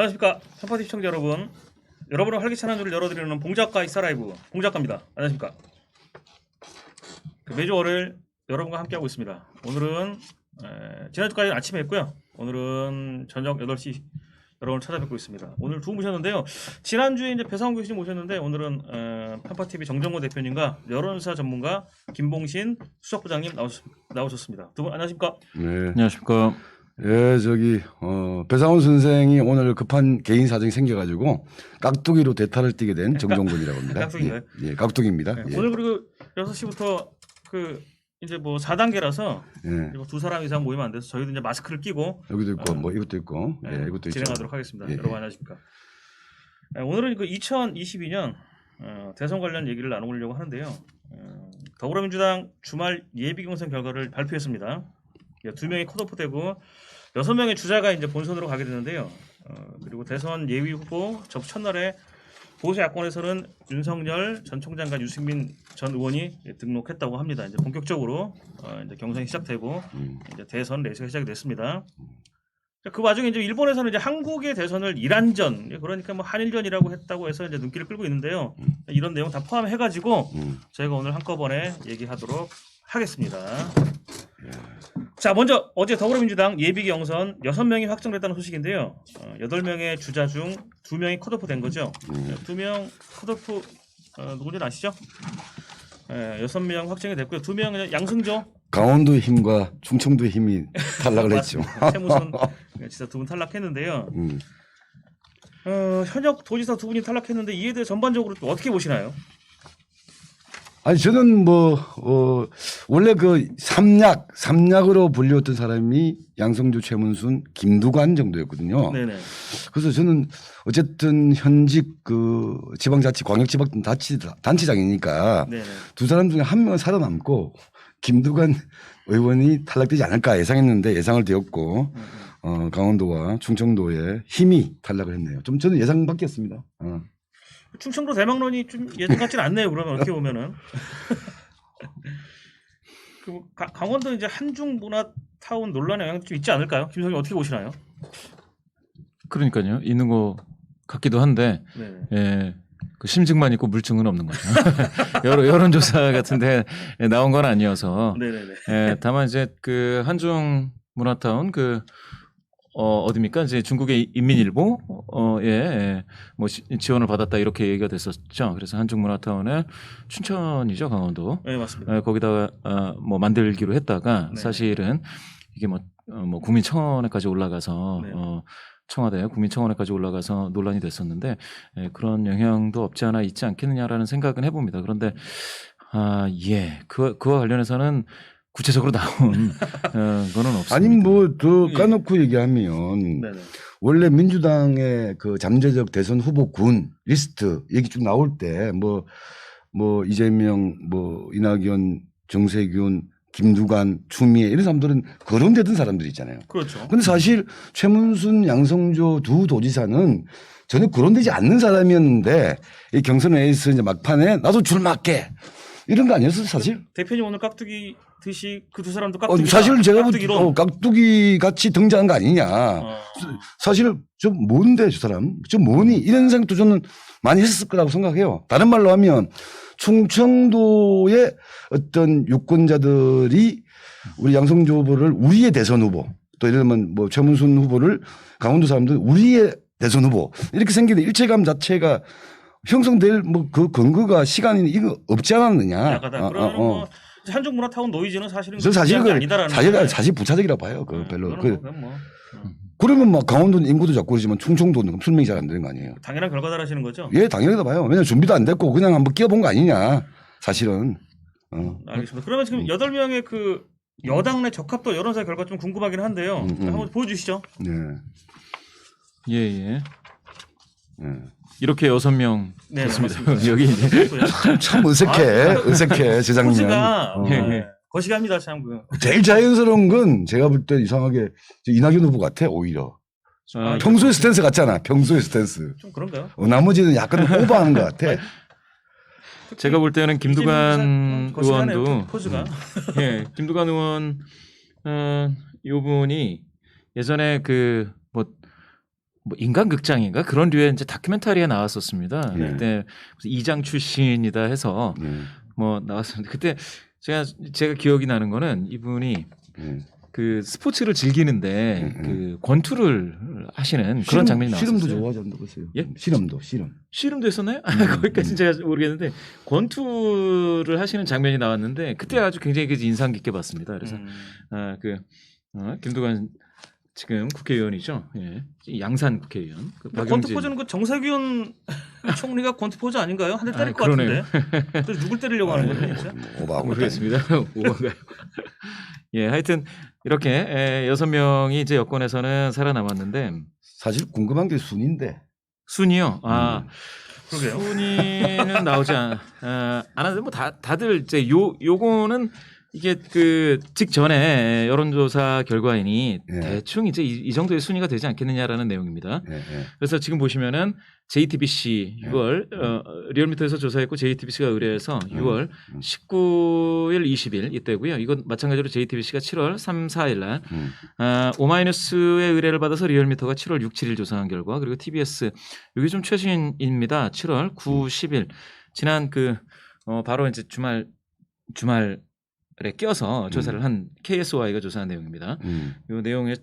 안녕하십니까 편파티 시청자 여러분. 여러분의 활기찬 한 주를 열어드리는 봉작가 익사라이브 봉작가입니다. 안녕하십니까. 매주 월요일 여러분과 함께하고 있습니다. 오늘은 지난주까지 아침에 했고요. 오늘은 저녁 8시 여러분을 찾아뵙고 있습니다. 오늘 두 분 모셨는데요. 지난주에 이제 배상훈 교수님 모셨는데 오늘은 편파TV 정정권 대표님과 여론조사 전문가 김봉신 수석부장님 나오셨습니다. 두 분 안녕하십니까? 네. 안녕하십니까. 예, 배상훈 선생이 오늘 급한 개인 사정이 생겨가지고 깍두기로 대타를 뛰게 된 정종근이라고 합니다. 깍두기인가요? 예, 깍두기입니다. 네, 예. 오늘 그리고 6시부터 이제 뭐 4단계라서 예. 두 사람 이상 모이면 안 돼서 저희도 이제 마스크를 끼고 여기도 있고 뭐 이것도 있고 네, 예, 이것도 진행하도록 있죠. 하겠습니다. 예. 여러분 안녕하십니까? 오늘은 2022년 대선 관련 얘기를 나누려고 하는데요. 더불어민주당 주말 예비 경선 결과를 발표했습니다. 2명이 컷오프되고 6명의 주자가 이제 본선으로 가게 되는데요. 그리고 대선 예비 후보 접수 첫날에 보수 야권에서는 윤석열 전 총장과 유승민 전 의원이 등록했다고 합니다. 이제 본격적으로 이제 경선이 시작되고 이제 대선 레이스가 시작이 됐습니다. 그 와중에 이제 일본에서는 이제 한국의 대선을 이란전, 그러니까 뭐 한일전이라고 했다고 해서 이제 눈길을 끌고 있는데요. 이런 내용 다 포함해가지고 저희가 오늘 한꺼번에 얘기하도록 하겠습니다. 자, 먼저 어제 더불어민주당 예비 경선 6명이 확정됐다는 소식인데요. 8명의 주자 중 2명이 컷오프 된 거죠. 2명 컷오프 누군지 아시죠? 6명 확정이 됐고요. 2명은 양승조, 강원도의 힘과 충청도의 힘이 탈락을 했죠. 최무선 지사 2분 탈락했는데요. 현역 도지사 2분이 탈락했는데 이에 대해 전반적으로 또 어떻게 보시나요? 아니 저는 원래 삼약으로 불리웠던 사람이 양성조, 최문순, 김두관 정도였거든요. 네네. 그래서 저는 어쨌든 현직 지방자치 광역지방단체장이니까 네네. 두 사람 중에 한 명은 살아남고 김두관 의원이 탈락되지 않을까 예상했는데 예상을 되었고 강원도와 충청도의 힘이 탈락을 했네요. 좀 저는 예상 밖이었습니다. 충청도 대망론이 좀 예전 같지는 않네요. 그러면 어떻게 보면은 강원도 이제 한중 문화타운 논란의 영향도 좀 있지 않을까요? 김성희 어떻게 보시나요? 그러니까요. 있는 것 같기도 한데 예, 그 심증만 있고 물증은 없는 거죠. 여론조사 같은데 나온 건 아니어서. 네네네. 예, 다만 이제 그 한중 문화타운 어디입니까? 이제 중국의 인민일보 뭐 지원을 받았다 이렇게 얘기가 됐었죠. 그래서 한중문화타운에 춘천이죠, 강원도. 네, 맞습니다. 거기다가 뭐 만들기로 했다가 네. 사실은 이게 뭐 국민청원에까지 올라가서 네. 청와대 국민청원에까지 올라가서 논란이 됐었는데 그런 영향도 없지 않아 있지 않겠느냐라는 생각은 해봅니다. 그런데 그와 관련해서는 구체적으로 나온 거는 없습니다. 아니 더 까놓고 얘기하면 네네. 원래 민주당의 그 잠재적 대선 후보군 리스트 얘기 쭉 나올 때 뭐 이재명, 이낙연, 정세균, 김두관, 추미애 이런 사람들은 거론되던 사람들이 있잖아요. 그렇죠. 근데 사실 최문순, 양성조 두 도지사는 전혀 거론되지 않는 사람이었는데 이 경선에서 이제 막판에 나도 줄 맞게 이런 거 아니었어 사실? 대표님 오늘 깍두기 드시 그 두 사람도 사실 제가 깍두기 같이 등장한 거 아니냐. 사실 좀 뭔데 저 사람 좀 뭐니 이런 생각도 저는 많이 했을 거라고 생각해요. 다른 말로 하면 충청도의 어떤 유권자들이 우리 양성조 후보를 우리의 대선 후보 또 이러면 뭐 최문순 후보를 강원도 사람들 우리의 대선 후보 이렇게 생기는 일체감 자체가 형성될 그 근거가 시간이 이거 없지 않았느냐. 그러면 뭐 한중 문화타운 노이즈는 사실은 아니다라는 사실 부차적이라고 봐요. 별로 그러면 막 강원도는 인구도 작고 그러지만 충청도는 설명이 잘 안 되는 거 아니에요. 당연한 결과다라시는 거죠? 예, 당연하다 봐요. 왜냐면 준비도 안 됐고 그냥 한번 끼워본 거 아니냐. 사실은. 알겠습니다. 그러면 지금 8명의 그 여당 내 적합도 여론조사 결과 좀 궁금하긴 한데요. 한번 보여주시죠. 네. 예. 이렇게 6명 네, 됐습니다. 맞습니다. 여기 이제 참 어색해 제작면. 거시기합니다 참. 제일 자연스러운 건 제가 볼 때 이상하게 이낙연 후보 같아 오히려. 평소의 스탠스 같잖아. 평소의 스탠스. 좀 그런가요? 나머지는 약간 오버하는 것 같아. 제가 볼 때는 김두관 의원도 포즈가. 김두관 의원 요 분이 예전에 뭐 인간극장인가 그런 류의 이제 다큐멘터리에 나왔었습니다. 네. 그때 무슨 이장 출신이다 해서 뭐 나왔었는데 그때 제가 기억이 나는 거는 이분이 그 스포츠를 즐기는데 그 권투를 하시는 그런 장면이 나왔어요. 씨름도 좋아하지 않나 보세요. 예? 씨름도 했었나요? 거기까지는 제가 모르겠는데 권투를 하시는 장면이 나왔는데 그때 아주 굉장히 인상 깊게 봤습니다. 그래서 김두관 지금 국회의원이죠. 예. 양산 국회의원. 그 권투 포즈는 그 정세균 총리가 권투 포즈 아닌가요? 한 대 때릴 것 그러네요. 같은데. 그래서 누굴 때리려고 하는 거예요, 진짜? 모르겠습니다. 오반가요? 예, 하여튼 이렇게 6명이 이제 여권에서는 살아남았는데 사실 궁금한 게 순인데. 순이요. 그러게요. 순위는 나오지 않았는데 뭐 다들 이제 요거는 이게 그 직전에 여론조사 결과이니 예. 대충 이제 이 정도의 순위가 되지 않겠느냐라는 내용입니다. 예. 그래서 지금 보시면은 JTBC 6월 리얼미터에서 조사했고 JTBC가 의뢰해서 6월 19일, 20일 이때고요. 이건 마찬가지로 JTBC가 7월 3, 4일 날 오마이뉴스의 의뢰를 받아서 리얼미터가 7월 6, 7일 조사한 결과 그리고 TBS 이게 좀 최신입니다. 7월 9, 10일 지난 바로 이제 주말에 껴서 조사를 한 KSY가 조사한 내용입니다. 이 내용의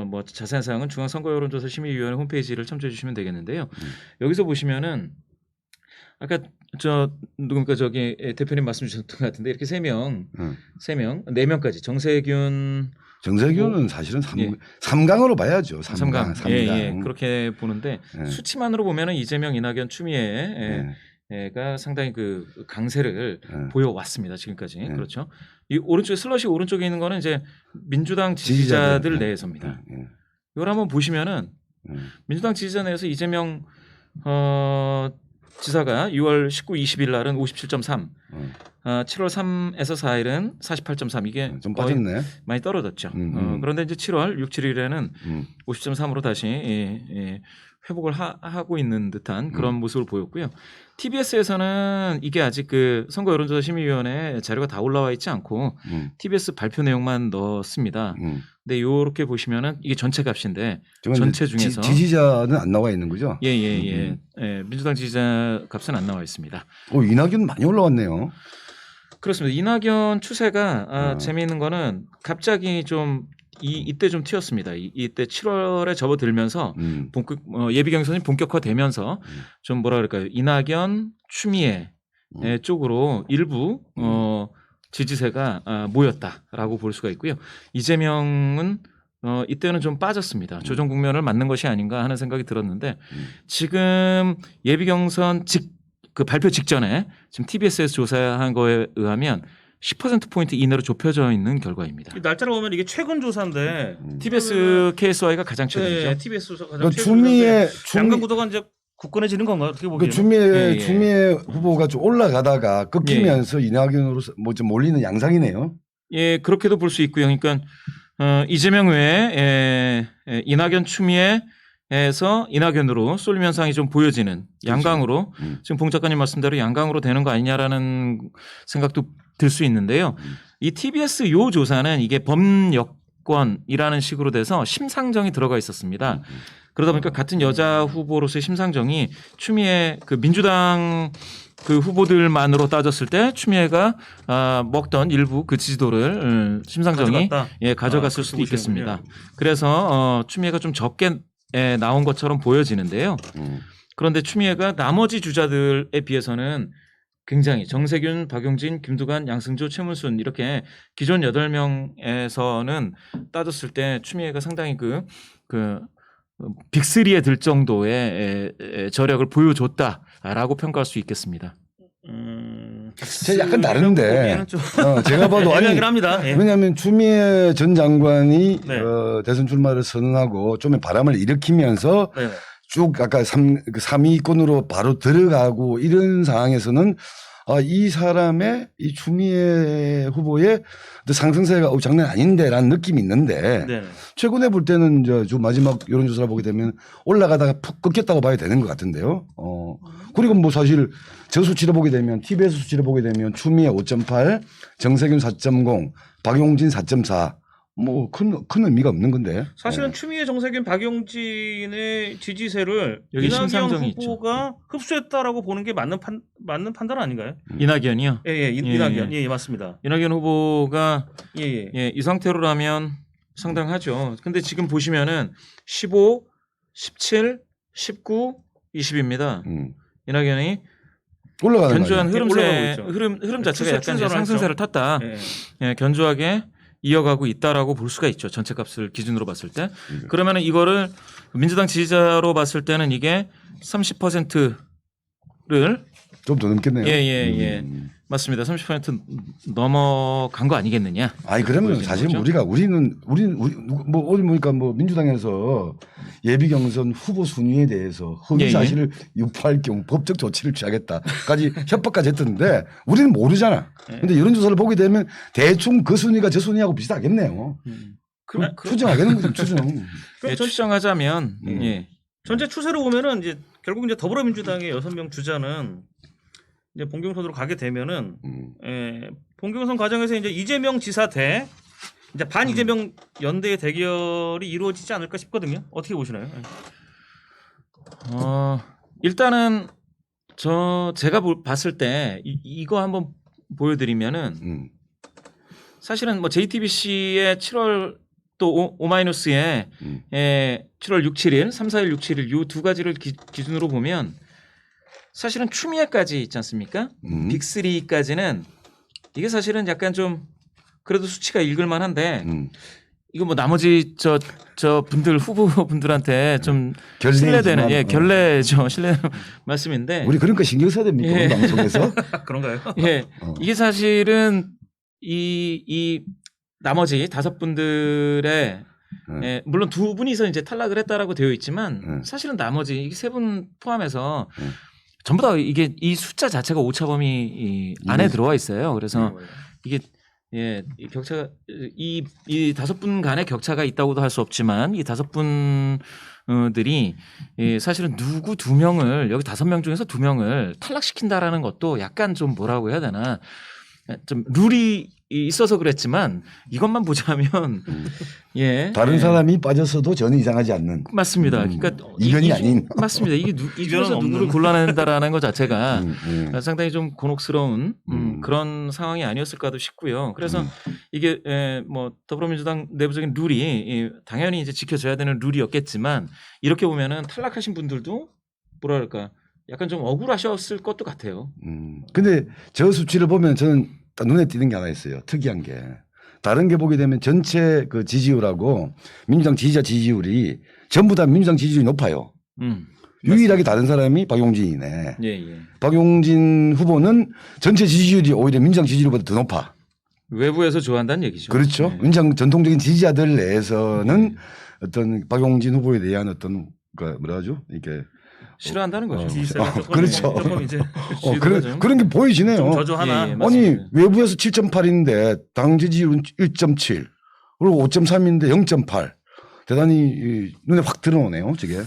뭐 자세한 사항은 중앙선거여론조사 심의위원회 홈페이지를 참조해 주시면 되겠는데요. 여기서 보시면은 아까 누굽니까 저기 대표님 말씀 주셨던 것 같은데 이렇게 4명까지 정세균은 사실은 3강으로 봐야죠. 3강. 예, 그렇게 보는데 수치만으로 보면은 이재명, 이낙연, 추미애가 상당히 그 강세를 보여왔습니다. 지금까지. 그렇죠. 이 오른쪽에 슬롯이 오른쪽에 있는 거는 이제 민주당 지지자들 내에서입니다. 이걸 한번 보시면은 민주당 지지자 내에서 이재명 지사가 6월 19, 20일 날은 57.3, 7월 3에서 4일은 48.3 이게 좀 빠졌네. 많이 떨어졌죠. 그런데 이제 7월 6, 7일에는 50.3으로 다시 회복을 하고 있는 듯한 그런 모습을 보였고요. TBS에서는 이게 아직 그 선거 여론조사 심의위원회 자료가 다 올라와 있지 않고 TBS 발표 내용만 넣었습니다. 근데 이렇게 보시면은 이게 전체 값인데 전체 중에서 지지자는 안 나와 있는 거죠? 예. 민주당 지지자 값은 안 나와 있습니다. 이낙연 많이 올라왔네요. 그렇습니다. 이낙연 추세가 재미있는 거는 갑자기 좀 이때 좀 튀었습니다. 이때 7월에 접어들면서 예비 경선이 본격화되면서 좀 뭐라 그럴까요? 이낙연, 추미애 쪽으로 일부 지지세가 모였다라고 볼 수가 있고요. 이재명은 이때는 좀 빠졌습니다. 조정 국면을 맞는 것이 아닌가 하는 생각이 들었는데 지금 예비 경선 그 발표 직전에 지금 TBS에서 조사한 거에 의하면 10%포인트 이내로 좁혀져 있는 결과입니다. 날짜를 보면 이게 최근 조사인데 TBS KSY가 가장 최근이죠. 네, TBS 조사 가장 최근인데 양강 구도가 이제 굳건해지는 건가요? 어떻게 보기에는? 추미애 후보가 좀 올라가다가 꺾이면서 이낙연으로 뭐 좀 몰리는 양상이네요. 예, 그렇게도 볼 수 있고요. 그러니까 이재명 외에 이낙연, 추미애에서 이낙연으로 쏠림 현상이 좀 보여지는 양강으로 지금 봉 작가님 말씀대로 양강으로 되는 거 아니냐라는 생각도 들 수 있는데요. 이 TBS 요 조사는 이게 범여권이라는 식으로 돼서 심상정이 들어가 있었습니다. 그러다 보니까 같은 여자 후보로서의 심상정이 추미애 그 민주당 그 후보들만으로 따졌을 때 추미애가 먹던 일부 그 지지도를 심상정이 가져갔을 수도 있겠습니다. 그래서 추미애가 좀 적게 나온 것처럼 보여지는데요. 그런데 추미애가 나머지 주자들에 비해서는 굉장히 정세균, 박용진, 김두관, 양승조, 최문순 이렇게 기존 8명에서는 따졌을 때 추미애가 상당히 그 빅3에 들 정도의 저력을 보여줬다라고 평가할 수 있겠습니다. 제가 약간 다른데 제가 봐도 합니다. 왜냐하면 추미애 전 장관이 대선 출마를 선언하고 좀 바람을 일으키면서 쭉 아까 3위권으로 바로 들어가고 이런 상황에서는 이 사람의 이 추미애 후보의 상승세가 장난 아닌데라는 느낌이 있는데 최근에 볼 때는 저 마지막 여론조사를 보게 되면 올라가다가 푹 꺾였다고 봐야 되는 것 같은데요. 그리고 뭐 사실 저 수치를 보게 되면 TBS 수치를 보게 되면 추미애 5.8, 정세균 4.0, 박용진 4.4, 뭐 큰 의미가 없는 건데. 사실은 네. 추미애, 정세균, 박용진의 지지세를 여기 이낙연 심상정이 있죠. 후보가 흡수했다라고 보는 게 맞는 판단 아닌가요? 이낙연이요. 예, 이낙연. 예, 맞습니다. 이낙연 후보가 예. 이 상태로라면 상당하죠. 근데 지금 보시면은 15, 17, 19, 20입니다. 이낙연이 올라가는 견조한 거 올라가고 흐름세 있죠. 흐름 자체가 추세, 약간 이제 추세로 상승세를 탔다. 예. 예, 견조하게 이어가고 있다라고 볼 수가 있죠. 전체 값을 기준으로 봤을 때. 그러면은 이거를 민주당 지지자로 봤을 때는 이게 30%를 좀 더 넘겠네요. 예. 맞습니다. 30% 넘어간 거 아니겠느냐? 아니 그러면 보여지는 사실 거죠? 우리는 뭐 어디 보니까 뭐 민주당에서 예비 경선 후보 순위에 대해서 허위 예. 사실을 유포할 경우 법적 조치를 취하겠다까지 협박까지 했던데 우리는 모르잖아. 예. 근데 여론조사를 보게 되면 대충 그 순위가 저 순위하고 비슷하겠네요. 그럼 추정하겠는 거죠, 추정. 예, 추정하자면 예. 전체 추세로 보면은 이제 결국 이제 더불어민주당의 6명 주자는 이제 본경선으로 가게 되면은 본경선 과정에서 이제 이재명 지사 대 이제 반 이재명 연대의 대결이 이루어지지 않을까 싶거든요. 어떻게 보시나요? 일단은 제가 봤을 때 이거 한번 보여드리면은 사실은 뭐 JTBC의 7월 또 오마이뉴스의 7월 6, 7일, 3, 4일, 6, 7일 이 두 가지를 기준으로 보면 사실은 추미애까지 있지 않습니까? 빅3까지는 이게 사실은 약간 좀 그래도 수치가 읽을만한데 이거 뭐 나머지 저 분들 후보분들한테 좀 신뢰되는 결례죠. 신뢰 말씀인데 우리 그런 거 신경 써야 됩니까? 예. 우리 방송에서? 그런가요? 예. 이게 사실은 이 나머지 5분들의 물론 2분이서 이제 탈락을 했다라고 되어 있지만 사실은 나머지 이 3분 포함해서 전부 다 이게 이 숫자 자체가 오차범위 안에 들어와 있어요. 그래서 이게 이 격차가 이 5분 간의 격차가 있다고도 할 수 없지만 이 5분들이 사실은 누구 2명을 여기 5명 중에서 2명을 탈락시킨다라는 것도 약간 좀 뭐라고 해야 되나 좀 룰이 있어서 그랬지만 이것만 보자면 다른 사람이 빠졌어도 전혀 이상하지 않는. 맞습니다. 그러니까 이변이 아닌. 맞습니다. 이게 이 중에서 누구를 골라낸다라는 것 자체가 상당히 좀 곤혹스러운 그런 상황이 아니었을까도 싶고요. 그래서 이게 뭐 더불어민주당 내부적인 룰이 당연히 이제 지켜져야 되는 룰이었겠지만 이렇게 보면은 탈락하신 분들도 뭐랄까 약간 좀 억울하셨을 것도 같아요. 근데 저 수치를 보면 저는 딱 눈에 띄는 게 하나 있어요. 특이한 게. 다른 게 보게 되면 전체 그 지지율하고 민주당 지지자 지지율이 전부 다 민주당 지지율이 높아요. 유일하게 다른 사람이 박용진이네. 예. 박용진 후보는 전체 지지율이 오히려 민주당 지지율보다 더 높아. 외부에서 좋아한다는 얘기죠. 그렇죠. 네. 민주당 전통적인 지지자들 내에서는 어떤 박용진 후보에 대한 어떤 그 뭐라 하죠? 이렇게 싫어한다는 거죠. 지지세가 조금, 그렇죠. 조금 이제 그런 게 보이시네요. 좀 저조하나. 예. 아니 맞습니다. 외부에서 7.8인데 당 지지율은 1.7 그리고 5.3인데 0.8 대단히 눈에 확 드러오네요. 저게.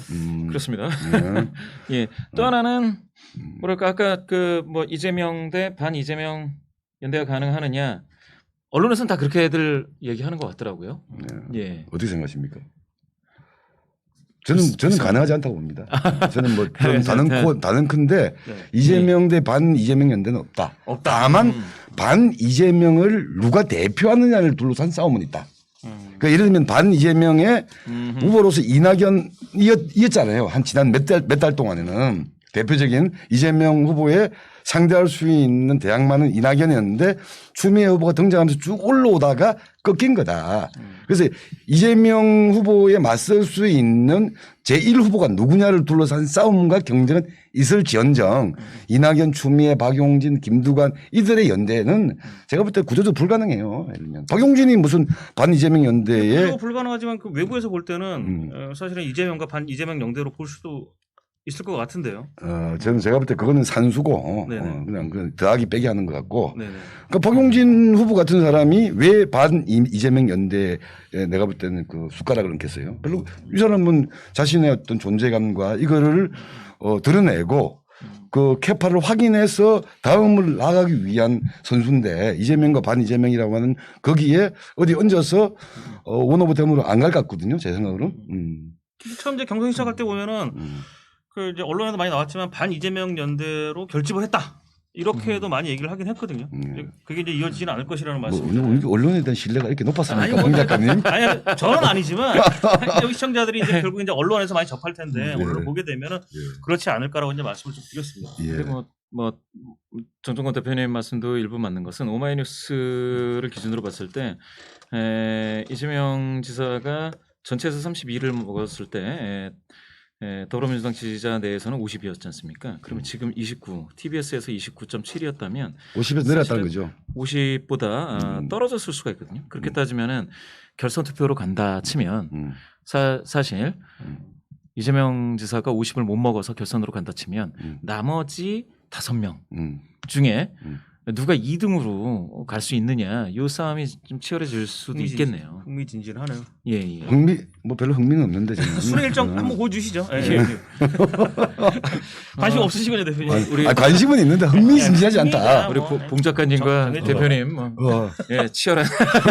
그렇습니다. 네. 예. 또 하나는 뭐랄까 아까 그 뭐 이재명 대 반 이재명 연대가 가능하느냐 언론에서는 다 그렇게들 얘기하는 것 같더라고요. 예. 어떻게 생각하십니까? 저는 가능하지 않다고 봅니다. 저는 뭐 좀 다는 큰데 이재명 대 반 이재명 연대는 없다. 다만 반 이재명을 누가 대표하느냐를 둘러싼 싸움은 있다. 그러니까 예를 들면 반 이재명의 후보로서 이낙연이었잖아요. 한 지난 몇 달 동안에는 대표적인 이재명 후보에 상대할 수 있는 대항마는 이낙연이었는데 추미애 후보가 등장하면서 쭉 올라오다가 꺾인 거다. 그래서 이재명 후보에 맞설 수 있는 제1후보가 누구냐를 둘러싼 싸움과 경쟁은 있을지언정 이낙연, 추미애, 박용진, 김두관 이들의 연대는 제가 볼 때 구조적으로 불가능해요. 예를 들면 박용진이 무슨 반 이재명 연대에 불가능하지만 그 외부에서 볼 때는 사실은 이재명과 반 이재명 연대로 볼 수도 있을 것 같은데요. 저는 제가 볼 때 그거는 산수고 그냥 더하기 빼기 하는 것 같고. 네네. 그러니까 박용진 후보 같은 사람이 왜 반 이재명 연대에 내가 볼 때는 그 숟가락을 얹겠어요. 별로 이 사람은 자신의 어떤 존재감과 이거를 드러내고 그 캐파를 확인해서 다음을 나가기 위한 선수인데 이재명과 반 이재명이라고 하는 거기에 어디 얹어서 원오브 댐으로 안 갈 것 같거든요. 제 생각으로. 처음 이제 경선 시작할 때 보면은 그 이제 언론에도 많이 나왔지만 반 이재명 연대로 결집을 했다. 이렇게도 많이 얘기를 하긴 했거든요. 그게 이제 이어지지는 않을 것이라는 말씀입니다. 뭐 언론에 대한 신뢰가 이렇게 높았습니까, 뭐, 황 작가님? 아니, 저는 아니지만 여기 시청자들이 이제 결국 이제 언론에서 많이 접할 텐데 언론을 보게 되면은 그렇지 않을까라고 이제 말씀을 좀 드렸습니다. 그리고 뭐 정종건 대표님 말씀도 일부 맞는 것은 오마이뉴스를 기준으로 봤을 때 이재명 지사가 전체에서 32를 먹었을 때 더불어민주당 지지자 내에서는 50이었지 않습니까? 그러면 지금 29, TBS에서 29.7이었다면 50에서 내렸다는 거죠. 50보다 떨어졌을 수가 있거든요. 그렇게 따지면은 결선 투표로 간다 치면 사실 이재명 지사가 50을 못 먹어서 결선으로 간다 치면 나머지 5명 중에 누가 2등으로 갈 수 있느냐 이 싸움이 좀 치열해질 수도 있겠네요. 흥미진진하네요. 예. 뭐 별로 흥미는 없는데 저는. 수능 일정 한번 보여주시죠. 관심 없으시군요, 대표님. 우리 관심은 있는데 흥미진진하지 않다. 우리 봉 작가님과 정해줘. 대표님 치열한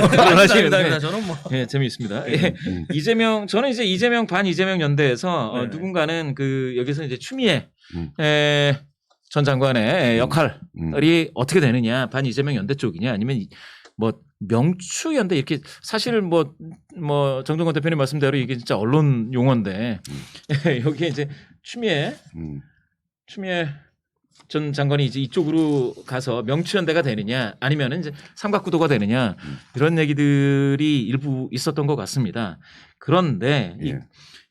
아닙니다. 저는 뭐 재미있습니다. 이재명 저는 이제 이재명 반 이재명 연대에서 누군가는 그 여기서 이제 추미애 전 장관의 역할이 어떻게 되느냐 반 이재명 연대 쪽이냐 아니면 뭐 명추 연대 이렇게 사실 뭐 정종건 대표님 말씀대로 이게 진짜 언론 용어인데 여기에 이제 추미애 전 장관이 이제 이쪽으로 가서 명추 연대가 되느냐 아니면은 이제 삼각구도가 되느냐 이런 얘기들이 일부 있었던 것 같습니다. 그런데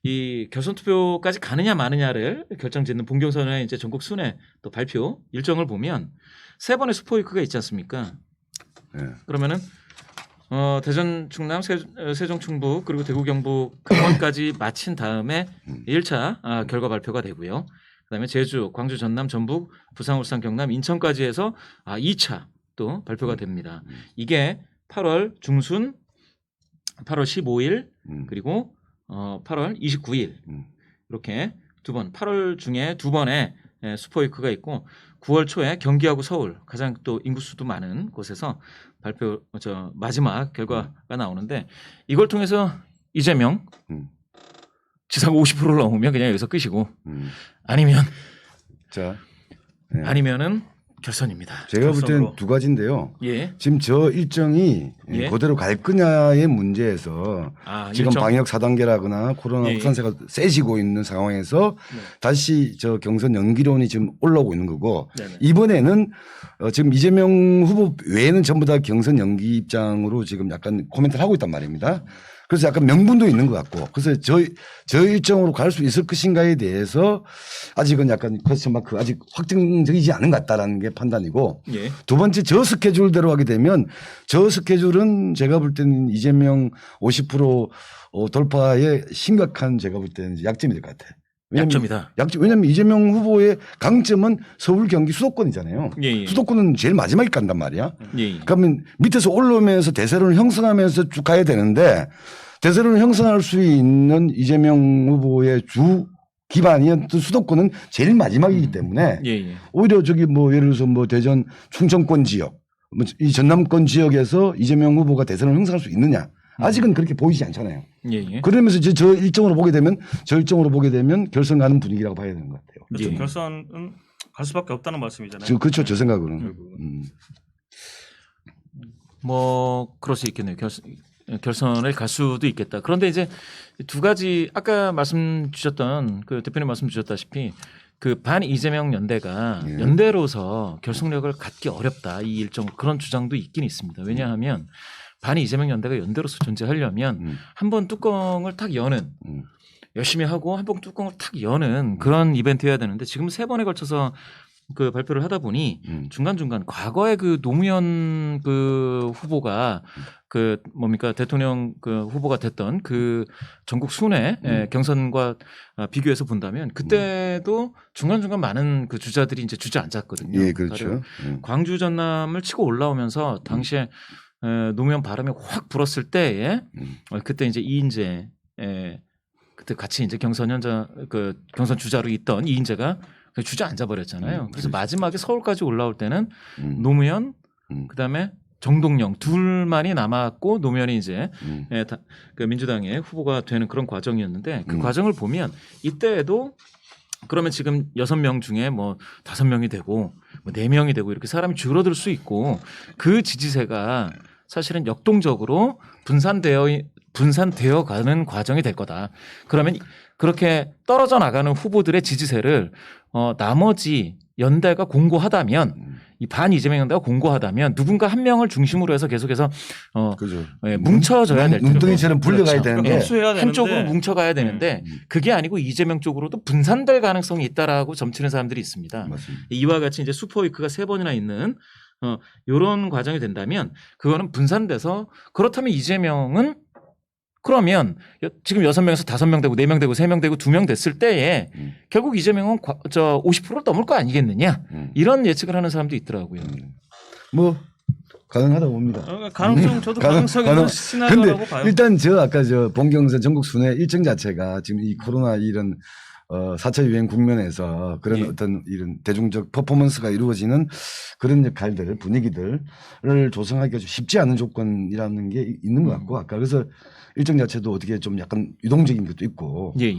이 결선 투표까지 가느냐 마느냐를 결정짓는 본경선의 이제 전국 순회 또 발표 일정을 보면 3번의 슈퍼위크가 있지 않습니까? 그러면은 대전 충남 세종 충북 그리고 대구 경북 강원까지 마친 다음에 1차 결과 발표가 되고요. 그다음에 제주, 광주, 전남, 전북, 부산, 울산, 경남, 인천까지 해서 2차 또 발표가 됩니다. 이게 8월 중순, 8월 15일 그리고 8월 29일 이렇게 2번 8월 중에 2번의 슈퍼위크가 있고 9월 초에 경기하고 서울 가장 또 인구수도 많은 곳에서 발표 마지막 결과가 나오는데 이걸 통해서 이재명 지사가 50%를 넘으면 그냥 여기서 끝이고 아니면 아니면은 결선입니다. 제가 볼 때는 두 가지인데요. 지금 저 일정이 그대로 갈 거냐의 문제에서 지금 일정? 방역 4단계라거나 코로나 확산세가 세지고 있는 상황에서 다시 저 경선 연기론이 지금 올라오고 있는 거고 이번에는 지금 이재명 후보 외에는 전부 다 경선 연기 입장으로 지금 약간 코멘트를 하고 있단 말입니다. 그래서 약간 명분도 있는 것 같고 그래서 저 일정으로 갈 수 있을 것인가에 대해서 아직은 약간 퀘스천 마크 아직 확정적이지 않은 것 같다라는 게 판단이고 두 번째 저 스케줄대로 하게 되면 저 스케줄은 제가 볼 때는 이재명 50% 돌파에 심각한 제가 볼 때는 약점이 될 것 같아요. 약점이다. 왜냐하면 이재명 후보의 강점은 서울 경기 수도권이잖아요. 수도권은 제일 마지막에 간단 말이야. 그러면 밑에서 올라오면서 대세론을 형성하면서 쭉 가야 되는데 대세론을 형성할 수 있는 이재명 후보의 주 기반이었던 수도권은 제일 마지막이기 때문에 오히려 저기 뭐 예를 들어서 뭐 대전 충청권 지역 이 전남권 지역에서 이재명 후보가 대세론을 형성할 수 있느냐. 아직은 그렇게 보이지 않잖아요. 그러면서 이제 저 일정으로 보게 되면 결선 가는 분위기라고 봐야 되는 것 같아요. 그렇죠. 결선은 갈 수밖에 없다는 말씀이잖아요. 그렇죠. 저 생각으로는. 뭐 그럴 수 있겠네요. 결선을 갈 수도 있겠다. 그런데 이제 두 가지 아까 말씀 주셨던 그 대표님 말씀 주셨다시피 그 반 이재명 연대가 연대로서 결속력을 갖기 어렵다 이 일정 그런 주장도 있긴 있습니다. 왜냐하면 반 이재명 연대가 연대로서 존재하려면 한 번 뚜껑을 탁 여는 열심히 하고 한 번 뚜껑을 탁 여는 그런 이벤트여야 되는데 지금 3번에 걸쳐서 그 발표를 하다 보니 중간중간 과거에 그 노무현 그 후보가 그 뭡니까 대통령 그 후보가 됐던 그 전국 순회 경선과 비교해서 본다면 그때도 중간중간 많은 그 주자들이 이제 주저앉았거든요. 그렇죠. 광주 전남을 치고 올라오면서 당시에 노무현 바람이 확 불었을 때에 그때 이제 이인재 그때 같이 이제 경선 주자로 있던 이인재가 주저앉아 버렸잖아요. 그래서 마지막에 서울까지 올라올 때는 음. 노무현 음. 그다음에 정동영 둘만이 남았고 노무현이 이제 그 민주당의 후보가 되는 그런 과정이었는데 그 과정을 보면 이때에도 그러면 지금 6명 중에 뭐 5명이 되고 뭐 4명이 되고 이렇게 사람이 줄어들 수 있고 그 지지세가 사실은 역동적으로 분산되어 가는 과정이 될 거다. 그러면 그렇게 떨어져 나가는 후보들의 지지세를 나머지 연대가 공고하다면 이 반 이재명 연대가 공고하다면 누군가 한 명을 중심으로 해서 계속해서 그죠. 뭉쳐져야 될 텐데 눈덩이처럼 불려가야 그렇죠. 되는데 흡수해야 되는데 한쪽으로 뭉쳐가야 되는데 그게 아니고 이재명 쪽으로도 분산될 가능성이 있다라고 점치는 사람들이 있습니다. 맞습니다. 이와 같이 이제 슈퍼위크가 3번이나 있는 이런 과정이 된다면 그거는 분산돼서 그렇다면 이재명은 그러면 지금 6명에서 5명 되고 4명 되고 3명 되고 2명 됐을 때에 결국 이재명은 50%를 넘을 거 아니겠느냐 이런 예측을 하는 사람도 있더라고요. 뭐 가능하다고 봅니다. 가능성 저도 가능성이 있는 시나리오라고 근데 봐요. 일단 아까 본경선 전국 순회 일정 자체가 지금 이 코로나 이런 4차 유행 국면에서 그런 예. 어떤 이런 대중적 퍼포먼스가 이루어지는 그런 역할들 분위기들을 조성하기가 좀 쉽지 않은 조건이라는 게 있는 것 같고 아까 그래서 일정 자체도 어떻게 좀 약간 유동적인 것도 있고 예.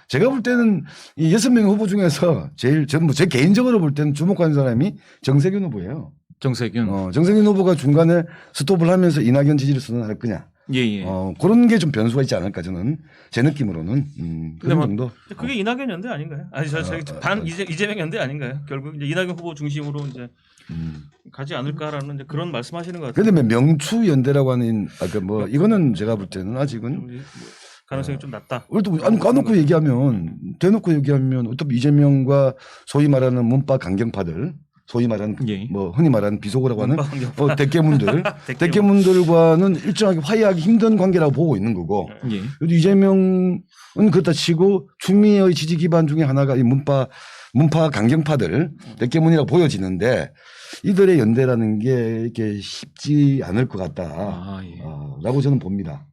제가 볼 때는 이 6명 후보 중에서 저는 뭐 제 개인적으로 볼 때는 주목하는 사람이 정세균 후보예요. 정세균. 정세균 후보가 중간에 스톱을 하면서 이낙연 지지를 선언할 거냐. 예. 그런 게 좀 변수가 있지 않을까 저는 제 느낌으로는 그런 뭐 정도. 그게 이낙연 연대 아닌가요? 아니 반 이재명 연대 아닌가요? 결국 이제 이낙연 후보 중심으로 이제 가지 않을까라는 이제 그런 말씀하시는 것 같아요. 그런데 명추 연대라고 하는 아까 뭐 이거는 제가 볼 때는 아직은 가능성이 좀 낮다. 아니 까놓고 얘기하면 대놓고 얘기하면 어차피 이재명과 소위 말하는 문파 강경파들 소위 말하는 예. 뭐 흔히 말하는 비속어라고 하는 문파 강경파. 대깨문들 대깨문들과는 일정하게 화해하기 힘든 관계라고 보고 있는 거고 예. 그래도 이재명은 그렇다 치고 추미애의 지지 기반 중에 하나가 이 문파 강경파들 대깨문이라고 보여지는데 이들의 연대라는 게 이렇게 쉽지 않을 것 같다라고 저는 봅니다.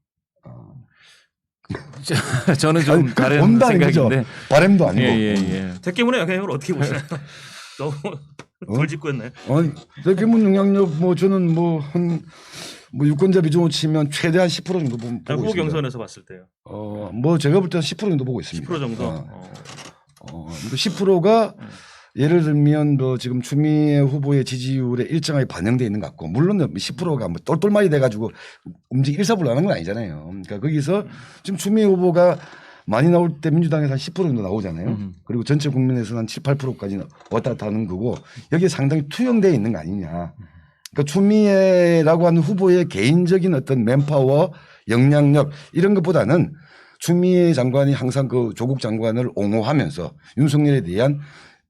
저는 좀 아니, 다른 본다는 생각인데. 거죠. 바람도 아니고. 예. 대깨문의 영향력을 어떻게 보시나요? 너무 돌직구 했나요? 아니, 대깨문 영향력 뭐 저는 뭐 유권자 비중으로 치면 최대한 10% 정도 보고 있습니다. 후보 경선에서 봤을 때요. 뭐 제가 볼 때는 10% 정도 보고 있습니다. 10% 정도. 10%가 예를 들면 뭐 지금 추미애 후보의 지지율에 일정하게 반영되어 있는 것 같고 물론 10%가 뭐 똘똘말이 돼가지고 일사불란한 건 아니잖아요. 그러니까 거기서 지금 추미애 후보가 많이 나올 때 민주당에서 한 10% 정도 나오잖아요. 그리고 전체 국민에서는 한 7, 8%까지 왔다 갔다 하는 거고 여기에 상당히 투영되어 있는 거 아니냐. 그러니까 추미애라고 하는 후보의 개인적인 어떤 맨파워, 영향력 이런 것보다는 추미애 장관이 항상 그 조국 장관을 옹호하면서 윤석열에 대한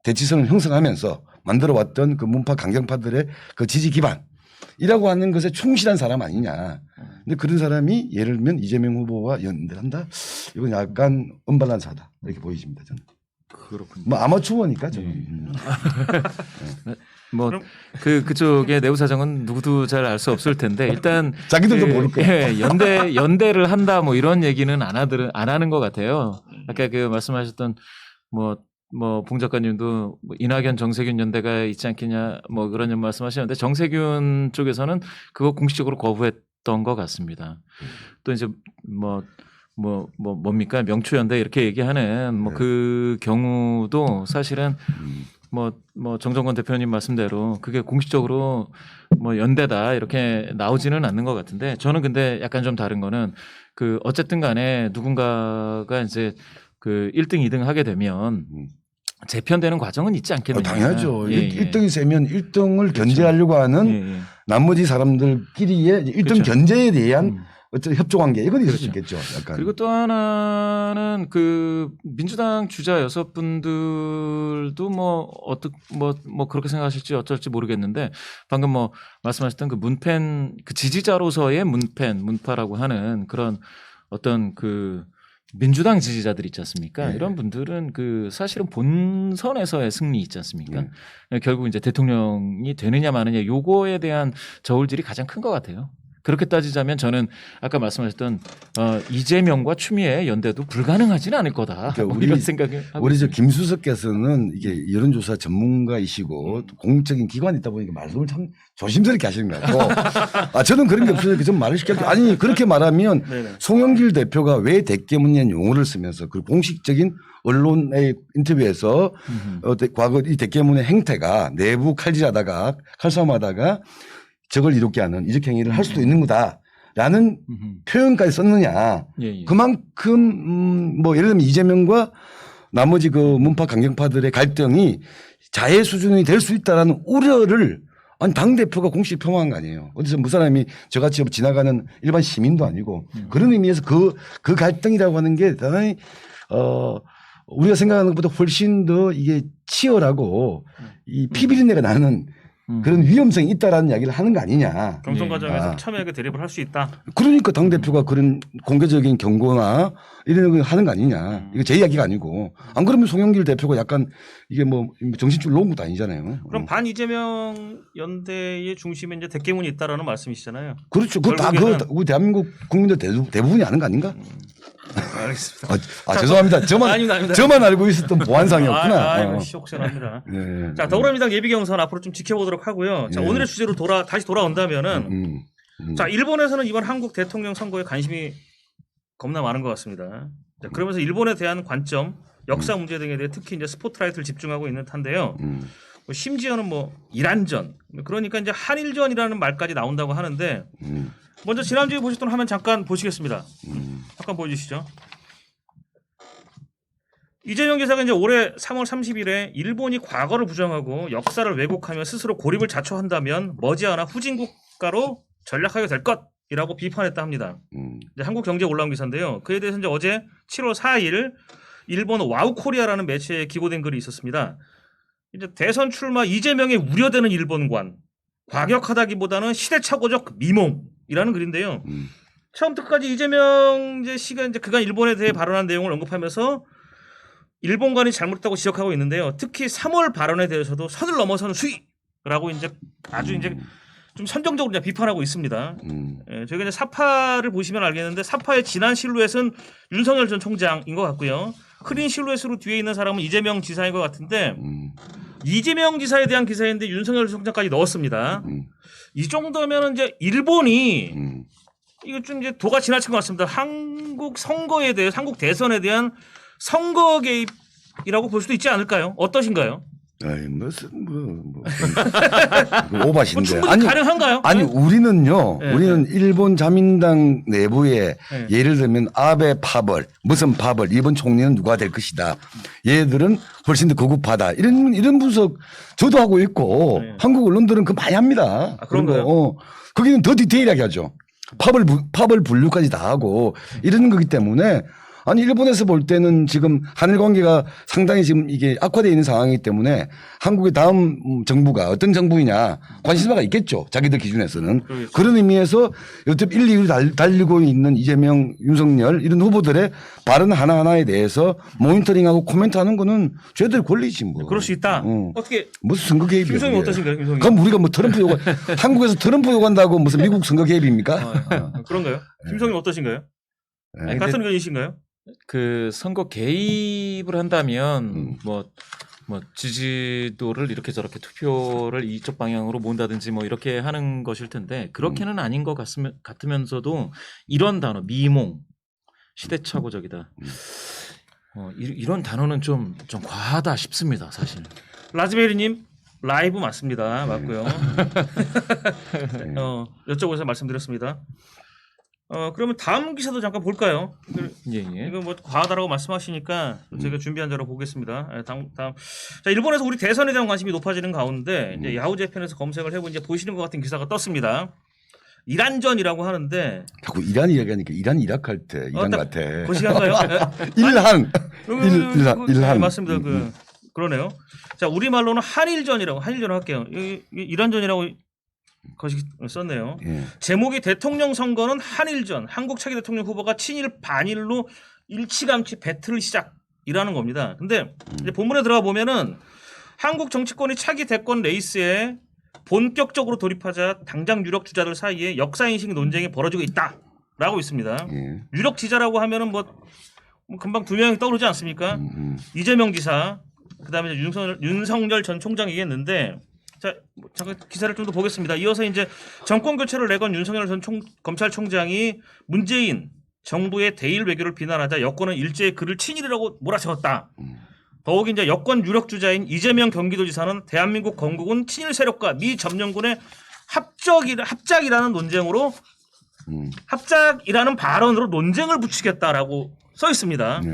대치선을 형성하면서 만들어왔던 그 문파 강경파들의 그 지지 기반이라고 하는 것에 충실한 사람 아니냐. 근데 그런 사람이 예를 들면 이재명 후보와 연대한다? 이건 약간 언밸런스하다. 이렇게 보이십니다. 저는. 그렇군요. 뭐 아마추어니까 저는. 뭐 그쪽의 내부 사정은 누구도 잘 알 수 없을 텐데 일단 자기들도 모를 거예요. 예, 연대를 한다 뭐 이런 얘기는 안 하는 것 같아요. 아까 그 말씀하셨던 봉 작가님도 뭐 이낙연 정세균 연대가 있지 않겠냐 뭐 그런 말씀하시는데 정세균 쪽에서는 그거 공식적으로 거부했던 것 같습니다. 또 이제 뭡니까 명추 연대 이렇게 얘기하는 뭐 그 경우도 사실은 정정권 대표님 말씀대로 그게 공식적으로 연대다 이렇게 나오지는 않는 것 같은데 저는 근데 약간 좀 다른 거는 그 어쨌든 간에 누군가가 이제 그 1등, 2등 하게 되면 재편되는 과정은 있지 않겠느냐. 당연하죠. 예. 1등이 세면 1등을 견제하려고 하는 나머지 사람들끼리의 1등 그렇죠. 견제에 대한 어떤 협조 관계 이건 있을 수 있겠죠. 약간. 그리고 또 하나는 그 민주당 주자 6분들도 그렇게 생각하실지 어쩔지 모르겠는데 방금 말씀하셨던 그 문팬 그 지지자로서의 문파라고 하는 그런 어떤 그 민주당 지지자들 있지 않습니까? 이런 분들은 그 사실은 본선에서의 승리 있지 않습니까? 결국 이제 대통령이 되느냐 마느냐 요거에 대한 저울질이 가장 큰 것 같아요. 그렇게 따지자면 저는 아까 말씀하셨던 이재명과 추미애 연대도 불가능하지는 않을 거다. 그러니까 뭐 우리- 이런 생각을 하고 우리 저 있습니다. 김수석께서는 이게 여론조사 전문가이시고 또 공적인 기관이 있다 보니까 말씀을 참 조심스럽게 하시는 것 같고 저는 그런 게 없어서 좀 말을 시켰죠. 아니 그렇게 말하면 네네. 송영길 대표가 왜 대깨문이라는 용어를 쓰면서 그 공식적인 언론의 인터뷰에서 과거 이 대깨문의 행태가 내부 칼질하다가 칼싸움하다가 적을 이롭게 하는 이적 행위를 할 수도 있는 거다라는 표현까지 썼느냐. 예, 예. 그만큼 뭐 예를 들면 이재명과 나머지 그 문파 강경파들의 갈등이 자해 수준이 될 수 있다라는 우려를 아니 당 대표가 공식 표명한 거 아니에요. 어디서 뭐 사람이 저같이 지나가는 일반 시민도 아니고 그런 의미에서 그 갈등이라고 하는 게 대단히 우리가 생각하는 것보다 훨씬 더 이게 치열하고 이 피비린내가 나는 그런 위험성이 있다라는 이야기를 하는 거 아니냐. 경선 과정에서 아. 첨예하게 대립을 할 수 있다. 그러니까 당 대표가 그런 공개적인 경고나 이런 거 하는 거 아니냐. 이거 제 이야기가 아니고 안 그러면 송영길 대표가 약간 이게 뭐 정신줄 놓은 것도 아니잖아요. 그럼 반 이재명 연대의 중심에 이제 대깨문이 있다라는 말씀이시잖아요. 그렇죠. 그 다 결국에는- 우리 대한민국 국민들 대부분이 아는 거 아닌가? 알겠습니다. 죄송합니다. 아닙니다. 저만 알고 있었던 보안상이었구나. 이거 혹시납니다. 네. 자, 더불어민주당 예비 경선 앞으로 좀 지켜보도록 하고요. 자, 네. 오늘의 주제로 다시 돌아온다면은 자, 일본에서는 이번 한국 대통령 선거에 관심이 겁나 많은 것 같습니다. 자, 그러면서 일본에 대한 관점, 역사 문제 등에 대해 특히 이제 스포트라이트를 집중하고 있는 탄데요. 뭐 심지어는 뭐 이란전, 그러니까 이제 한일전이라는 말까지 나온다고 하는데 먼저 지난주에 보셨던 화면 잠깐 보시겠습니다. 잠깐 보여주시죠. 이재명 지사가 이제 올해 3월 30일에 일본이 과거를 부정하고 역사를 왜곡하며 스스로 고립을 자초한다면 머지않아 후진 국가로 전락하게 될 것이라고 비판했다 합니다. 이제 한국경제에 올라온 기사인데요. 그에 대해서 이제 어제 7월 4일 일본 와우코리아라는 매체에 기고된 글이 있었습니다. 이제 대선 출마 이재명의 우려되는 일본관, 과격하다기보다는 시대착오적 미몽이라는 글인데요. 처음부터 끝까지 이재명 씨가 이제 그간 일본에 대해 발언한 내용을 언급하면서 일본관이 잘못했다고 지적하고 있는데요. 특히 3월 발언에 대해서도 선을 넘어서는 수위라고 이제 아주 이제 좀 선정적으로 이제 비판하고 있습니다. 예, 저희가 이제 사파를 보시면 알겠는데 사파의 진한 실루엣은 윤석열 전 총장인 것 같고요. 흐린 실루엣으로 뒤에 있는 사람은 이재명 지사인 것 같은데 이재명 지사에 대한 기사인데 윤석열 총장까지 넣었습니다. 이 정도면 이제 일본이 이거 좀 이제 도가 지나친 것 같습니다. 한국 선거에 대해 한국 대선에 대한 선거 개입이라고 볼 수도 있지 않을까요? 어떠신가요? 아이 무슨 오바신데. 충분히 가능한가요? 아니 네? 우리는요. 네, 우리는 일본 자민당 내부에 네. 예를 들면 아베 파벌, 무슨 파벌, 이번 총리는 누가 될 것이다. 얘들은 훨씬 더 고급하다. 이런 분석 저도 하고 있고 네. 한국 언론들은 그거 많이 합니다. 그런가요? 거기는 더 디테일하게 하죠. 파벌 분류까지 다 하고 이런 거기 때문에 아니 일본에서 볼 때는 지금 한일 관계가 상당히 지금 이게 악화되어 있는 상황이기 때문에 한국의 다음 정부가 어떤 정부이냐 관심사가 있겠죠. 자기들 기준에서는. 그렇겠죠. 그런 의미에서 여태 1, 2위를 달리고 있는 이재명, 윤석열 이런 후보들의 발언 하나하나에 대해서 모니터링하고 코멘트하는 거는 죄들 권리지 뭐. 그럴 수 있다. 어. 어떻게 무슨 선거 개입이야. 김성희 그게. 어떠신가요? 김성희. 그럼 우리가 뭐 트럼프 요구 한국에서 트럼프 요구한다고 무슨 미국 선거 개입입니까? 그런가요? 김성희 어떠신가요? 네. 같은 의견이신가요? 그 선거 개입을 한다면 뭐 지지도를 이렇게 저렇게 투표를 이쪽 방향으로 모은다든지 뭐 이렇게 하는 것일 텐데 그렇게는 아닌 것 같으면서도 이런 단어 미몽 시대착오적이다. 이런 단어는 좀 과하다 싶습니다, 사실. 라즈베리님 라이브 맞습니다. 맞고요. 여쭤보셔서 말씀드렸습니다. 그러면 다음 기사도 잠깐 볼까요? 예. 이거 뭐 과하다라고 말씀하시니까 제가 준비한 자로 보겠습니다. 다음. 자, 일본에서 우리 대선에 대한 관심이 높아지는 가운데 이제 야후 재팬에서 검색을 해보니 이제 보시는 것 같은 기사가 떴습니다. 이란전이라고 하는데 자꾸 이란 이야기하니까 이란 이라크 할 때 이란 딱 같아. 그 시간가요? 일한. 일한. 맞습니다. 그러네요. 자, 우리 말로는 한일전이라고 한일전을 할게요. 이란전이라고 거시 썼네요. 예. 제목이 대통령 선거는 한일전. 한국 차기 대통령 후보가 친일 반일로 일치감치 배틀을 시작이라는 겁니다. 근데 이제 본문에 들어가 보면은 한국 정치권이 차기 대권 레이스에 본격적으로 돌입하자 당장 유력 주자들 사이에 역사인식 논쟁이 벌어지고 있다라고 있습니다. 예. 유력 지자라고 하면은 뭐 금방 두 명이 떠오르지 않습니까? 이재명 지사, 그다음에 이제 윤석열 전 총장 얘기했는데, 자 잠깐 기사를 좀 더 보겠습니다. 이어서 이제 정권 교체를 내건 윤석열 전 검찰총장이 문재인 정부의 대일 외교를 비난하자 여권은 일제히 그를 친일이라고 몰아세웠다. 더욱이 이제 여권 유력 주자인 이재명 경기도지사는 대한민국 건국은 친일 세력과 미 점령군의 합작이라는 논쟁으로 합작이라는 발언으로 논쟁을 붙이겠다라고 써 있습니다. 예.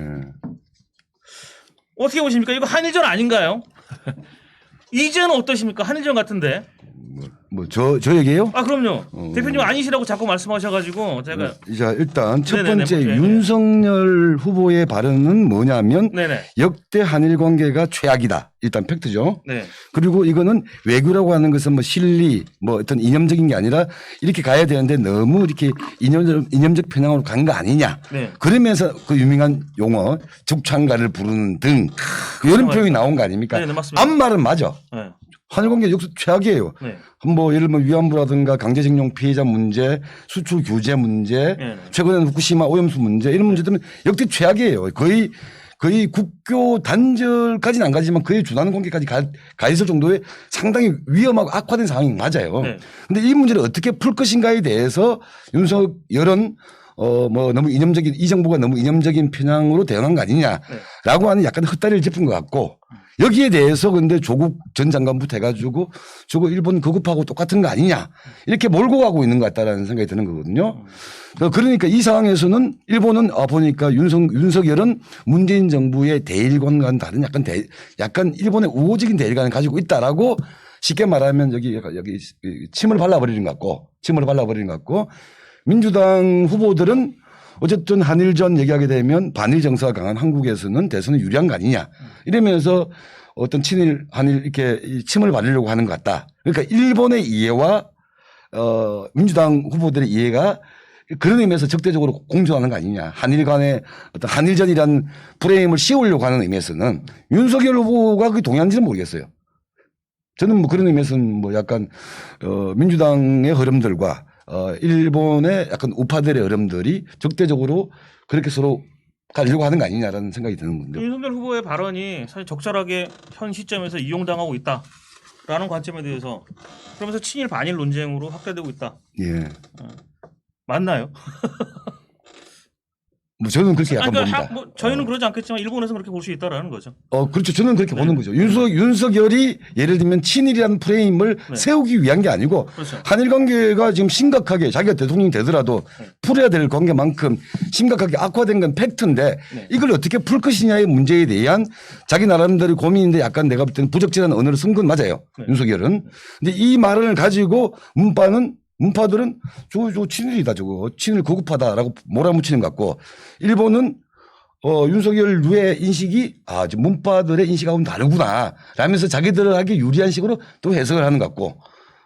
어떻게 보십니까? 이거 한일전 아닌가요? 이제는 어떠십니까? 한일전 같은데. 뭐 저 얘기예요? 아 그럼요. 대표님 아니시라고 자꾸 말씀하셔가지고 제가 자, 일단 첫 네네네, 번째 네네. 윤석열 후보의 발언은 뭐냐면 네네. 역대 한일 관계가 최악이다. 일단 팩트죠. 네. 그리고 이거는 외교라고 하는 것은 뭐 실리, 뭐 어떤 이념적인 게 아니라 이렇게 가야 되는데 너무 이렇게 이념적 편향으로 간 거 아니냐. 네. 그러면서 그 유명한 용어 죽창가를 부르는 등 이런 표현이 나온 거 아닙니까? 네, 맞습니다. 앞말은 맞아. 네. 한일 관계 역시 최악이에요. 네. 뭐 예를 들면 위안부라든가 강제징용 피해자 문제, 수출 규제 문제, 네. 최근에는 후쿠시마 오염수 문제 이런 문제들은 역대 최악이에요. 거의 국교 단절까지는 안 가지만 거의 주단 관계까지 가 있을 정도의 상당히 위험하고 악화된 상황이 맞아요. 네. 근데 이 문제를 어떻게 풀 것인가에 대해서 윤석열은 뭐 너무 이념적인 이 정부가 너무 이념적인 편향으로 대응한 거 아니냐라고 하는 약간 헛다리를 짚은 것 같고 여기에 대해서 근데 조국 전 장관부터 해가지고 저거 일본 거급하고 똑같은 거 아니냐 이렇게 몰고 가고 있는 것 같다라는 생각이 드는 거거든요. 그러니까 이 상황에서는 일본은 보니까 윤석열은 문재인 정부의 대일관과는 다른 약간 일본의 우호적인 대일관을 가지고 있다라고 쉽게 말하면 여기 침을 발라버리는 것 같고 민주당 후보들은 어쨌든 한일전 얘기하게 되면 반일 정서가 강한 한국에서는 대선에 유리한 거 아니냐 이러면서 어떤 친일 한일 이렇게 침을 발리려고 하는 것 같다. 그러니까 일본의 이해와 민주당 후보들의 이해가 그런 의미에서 적대적으로 공존하는 거 아니냐. 한일 간의 어떤 한일전이라는 프레임을 씌우려고 하는 의미에서는 윤석열 후보가 그게 동의하는지는 모르겠어요. 저는 뭐 그런 의미에서는 뭐 약간 민주당의 흐름들과 일본의 약간 우파들의 흐름들이 적대적으로 그렇게 서로 가려고 하는 거 아니냐라는 생각이 드는 건데. 윤석열 후보의 발언이 사실 적절하게 현 시점에서 이용당하고 있다라는 관점에 대해서 그러면서 친일 반일 논쟁으로 확대되고 있다. 예. 맞나요? 뭐 저는 그렇게 약간 봅니다. 뭐 저희는 그러지 않겠지만 일본에서는 그렇게 볼 수 있다라는 거죠. 그렇죠. 저는 그렇게 네. 보는 거죠. 윤석열이 예를 들면 친일이라는 프레임을 네. 세우기 위한 게 아니고 그렇죠. 한일 관계가 지금 심각하게 자기가 대통령이 되더라도 네. 풀어야 될 관계만큼 심각하게 악화된 건 팩트인데 네. 이걸 어떻게 풀 것이냐의 문제에 대한 자기 나름대로 고민인데 약간 내가 볼 때는 부적절한 언어를 쓴 건 맞아요. 네. 윤석열은. 근데 이 말을 가지고 문파들은 저거 친일이다 저거 친일 고급하다라고 몰아붙이는 것 같고 일본은 윤석열 류의 인식이 지금 문파들의 인식하고는 다르구나 라면서 자기들에게 유리한 식으로 또 해석을 하는 것 같고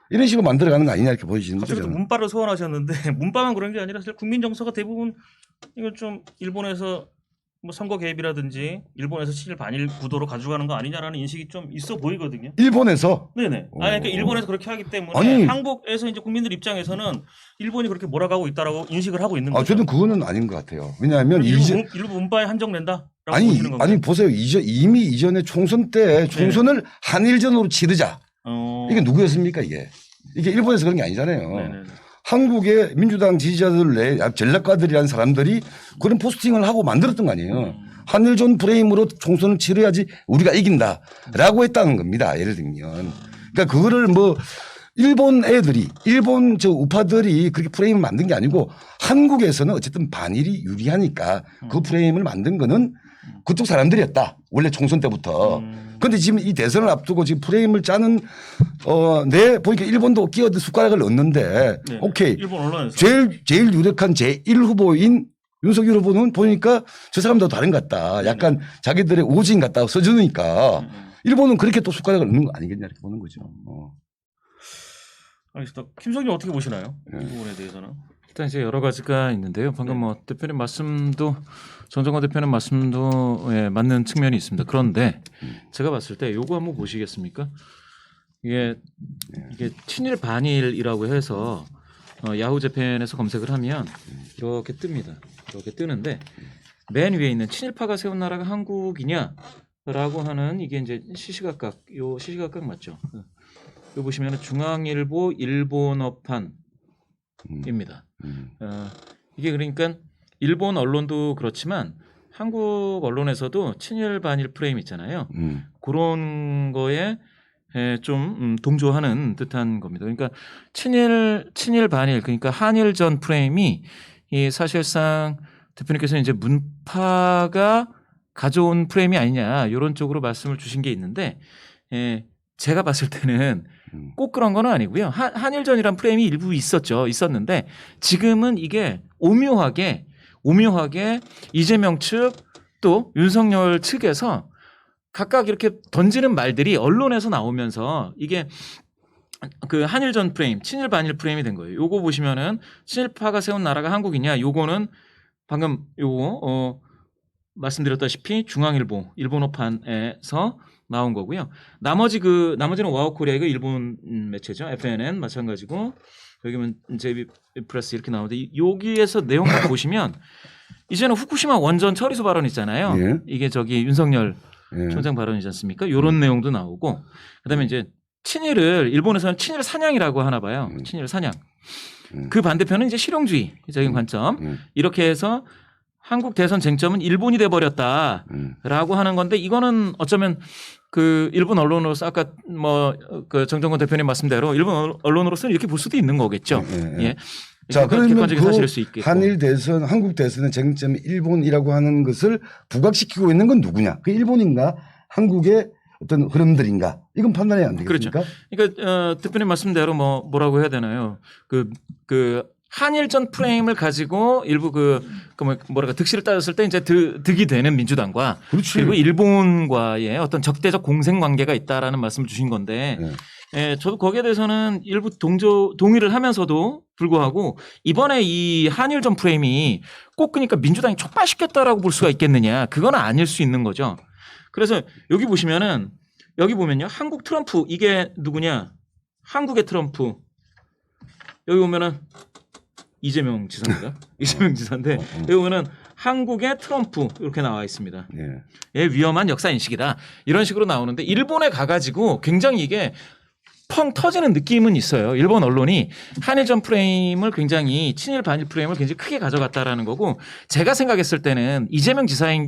이런 식으로 만들어가는 거 아니냐 이렇게 보여지는 거죠. 갑자기 또 문파를 소환하셨는데 문파만 그런 게 아니라 사실 국민 정서가 대부분 이거 좀 일본에서 뭐 선거 개입이라든지 일본에서 친일 반일 구도로 가져가는 거 아니냐라는 인식이 좀 있어 보이거든요. 일본에서 네네. 그러니까 일본에서 그렇게 하기 때문에 아니. 한국에서 이제 국민들 입장에서는 일본이 그렇게 몰아가고 있다라고 인식을 하고 있는 거죠. 저는 그거는 아닌 것 같아요. 왜냐하면 일부 문파에 한정된다라고 보시는 건가요? 아니 보세요. 이미 이전에 총선 때 총선을 한일전으로 치르자. 이게 누구였습니까 이게? 이게 일본에서 그런 게 아니잖아요. 네네네. 한국의 민주당 지지자들 내 전략가들이라는 사람들이 그런 포스팅을 하고 만들었던 거 아니에요. 한일전 프레임으로 총선을 치러야지 우리가 이긴다라고 했다는 겁니다. 예를 들면. 그러니까 그거를 뭐 일본 우파들이 그렇게 프레임을 만든 게 아니고 한국에서는 어쨌든 반일이 유리하니까 그 프레임을 만든 거는 그쪽 사람들이었다. 원래 총선 때부터. 그런데 지금 이 대선을 앞두고 지금 프레임을 짜는 보니까 일본도 끼어든 숟가락을 넣는데 네. 오케이. 일본 언론에서 제일 유력한 제1 후보인 윤석열 후보는 보니까 저 사람도 다른 것 같다. 약간 자기들의 오진 같다 써주니까 일본은 그렇게 또 숟가락을 넣는 거 아니겠냐 이렇게 보는 거죠. 알겠습니다. 김성님 어떻게 보시나요? 네. 이 부분에 대해서는. 일단 이제 여러 가지가 있는데요. 방금 뭐 대표님 말씀도 정정화 대표님 말씀도 맞는 측면이 있습니다. 그런데 제가 봤을 때 요거 한번 보시겠습니까? 이게 친일 반일이라고 해서 야후 재팬에서 검색을 하면 이렇게 뜹니다. 이렇게 뜨는데 맨 위에 있는 친일파가 세운 나라가 한국이냐라고 하는 이게 이제 시시각각 요 시시각각 맞죠? 요 보시면은 중앙일보 일본어판입니다. 이게 그러니까 일본 언론도 그렇지만 한국 언론에서도 친일 반일 프레임 있잖아요. 그런 거에 좀 동조하는 듯한 겁니다. 그러니까 친일 반일 그러니까 한일전 프레임이 이 사실상 대표님께서 이제 문파가 가져온 프레임이 아니냐 이런 쪽으로 말씀을 주신 게 있는데 제가 봤을 때는 꼭 그런 건 아니고요. 한일전이란 프레임이 일부 있었는데 지금은 이게 오묘하게 이재명 측 또 윤석열 측에서 각각 이렇게 던지는 말들이 언론에서 나오면서 이게 그 한일전 프레임, 친일 반일 프레임이 된 거예요. 요거 보시면은 친일파가 세운 나라가 한국이냐? 요거는 방금 요거 말씀드렸다시피 중앙일보 일본어판에서 나온 거고요. 나머지는 와우코리아 이거 일본 매체죠. FNN 마찬가지고 여기면 JB 프레스 이렇게 나오는데 여기에서 내용을 보시면 이제는 후쿠시마 원전 처리소 발언 있잖아요. 예. 이게 저기 윤석열 예. 총장 발언이지 않습니까? 이런 내용도 나오고 그다음에 이제 친일을 일본에서는 친일 사냥이라고 하나 봐요. 친일 사냥. 그 반대편은 이제 실용주의적인 관점. 이렇게 해서 한국 대선 쟁점은 일본이 돼 버렸다라고 하는 건데 이거는 어쩌면 그 일본 언론으로서 아까 그 정정권 대표님 말씀대로 일본 언론으로서는 이렇게 볼 수도 있는 거겠죠. 예. 자, 그러면 객관적인 사실일 수 있겠고. 한일 대선, 한국 대선의 쟁점이 일본이라고 하는 것을 부각시키고 있는 건 누구냐? 그 일본인가? 한국의 어떤 흐름들인가? 이건 판단이 안 되겠습니까? 그렇죠. 그러니까 대표님 말씀대로 뭐라고 해야 되나요? 그 한일전 프레임을 가지고 일부 득실을 따졌을 때 이제 득이 되는 민주당과 그렇지. 그리고 일본과의 어떤 적대적 공생 관계가 있다라는 말씀을 주신 건데 저도 거기에 대해서는 일부 동의를 하면서도 불구하고 이번에 이 한일전 프레임이 꼭 그러니까 민주당이 촉발시켰다라고 볼 수가 있겠느냐? 그건 아닐 수 있는 거죠. 그래서 여기 보면요. 한국 트럼프 이게 누구냐? 한국의 트럼프. 여기 보면은 이재명 지사입니다. 이재명 지사인데 여기 보면은 한국의 트럼프 이렇게 나와 있습니다. 예, 위험한 역사 인식이다. 이런 식으로 나오는데 일본에 가가지고 굉장히 이게 펑 터지는 느낌은 있어요. 일본 언론이 한일전 프레임을 굉장히 친일 반일 프레임을 굉장히 크게 가져갔다라는 거고 제가 생각했을 때는 이재명 지사의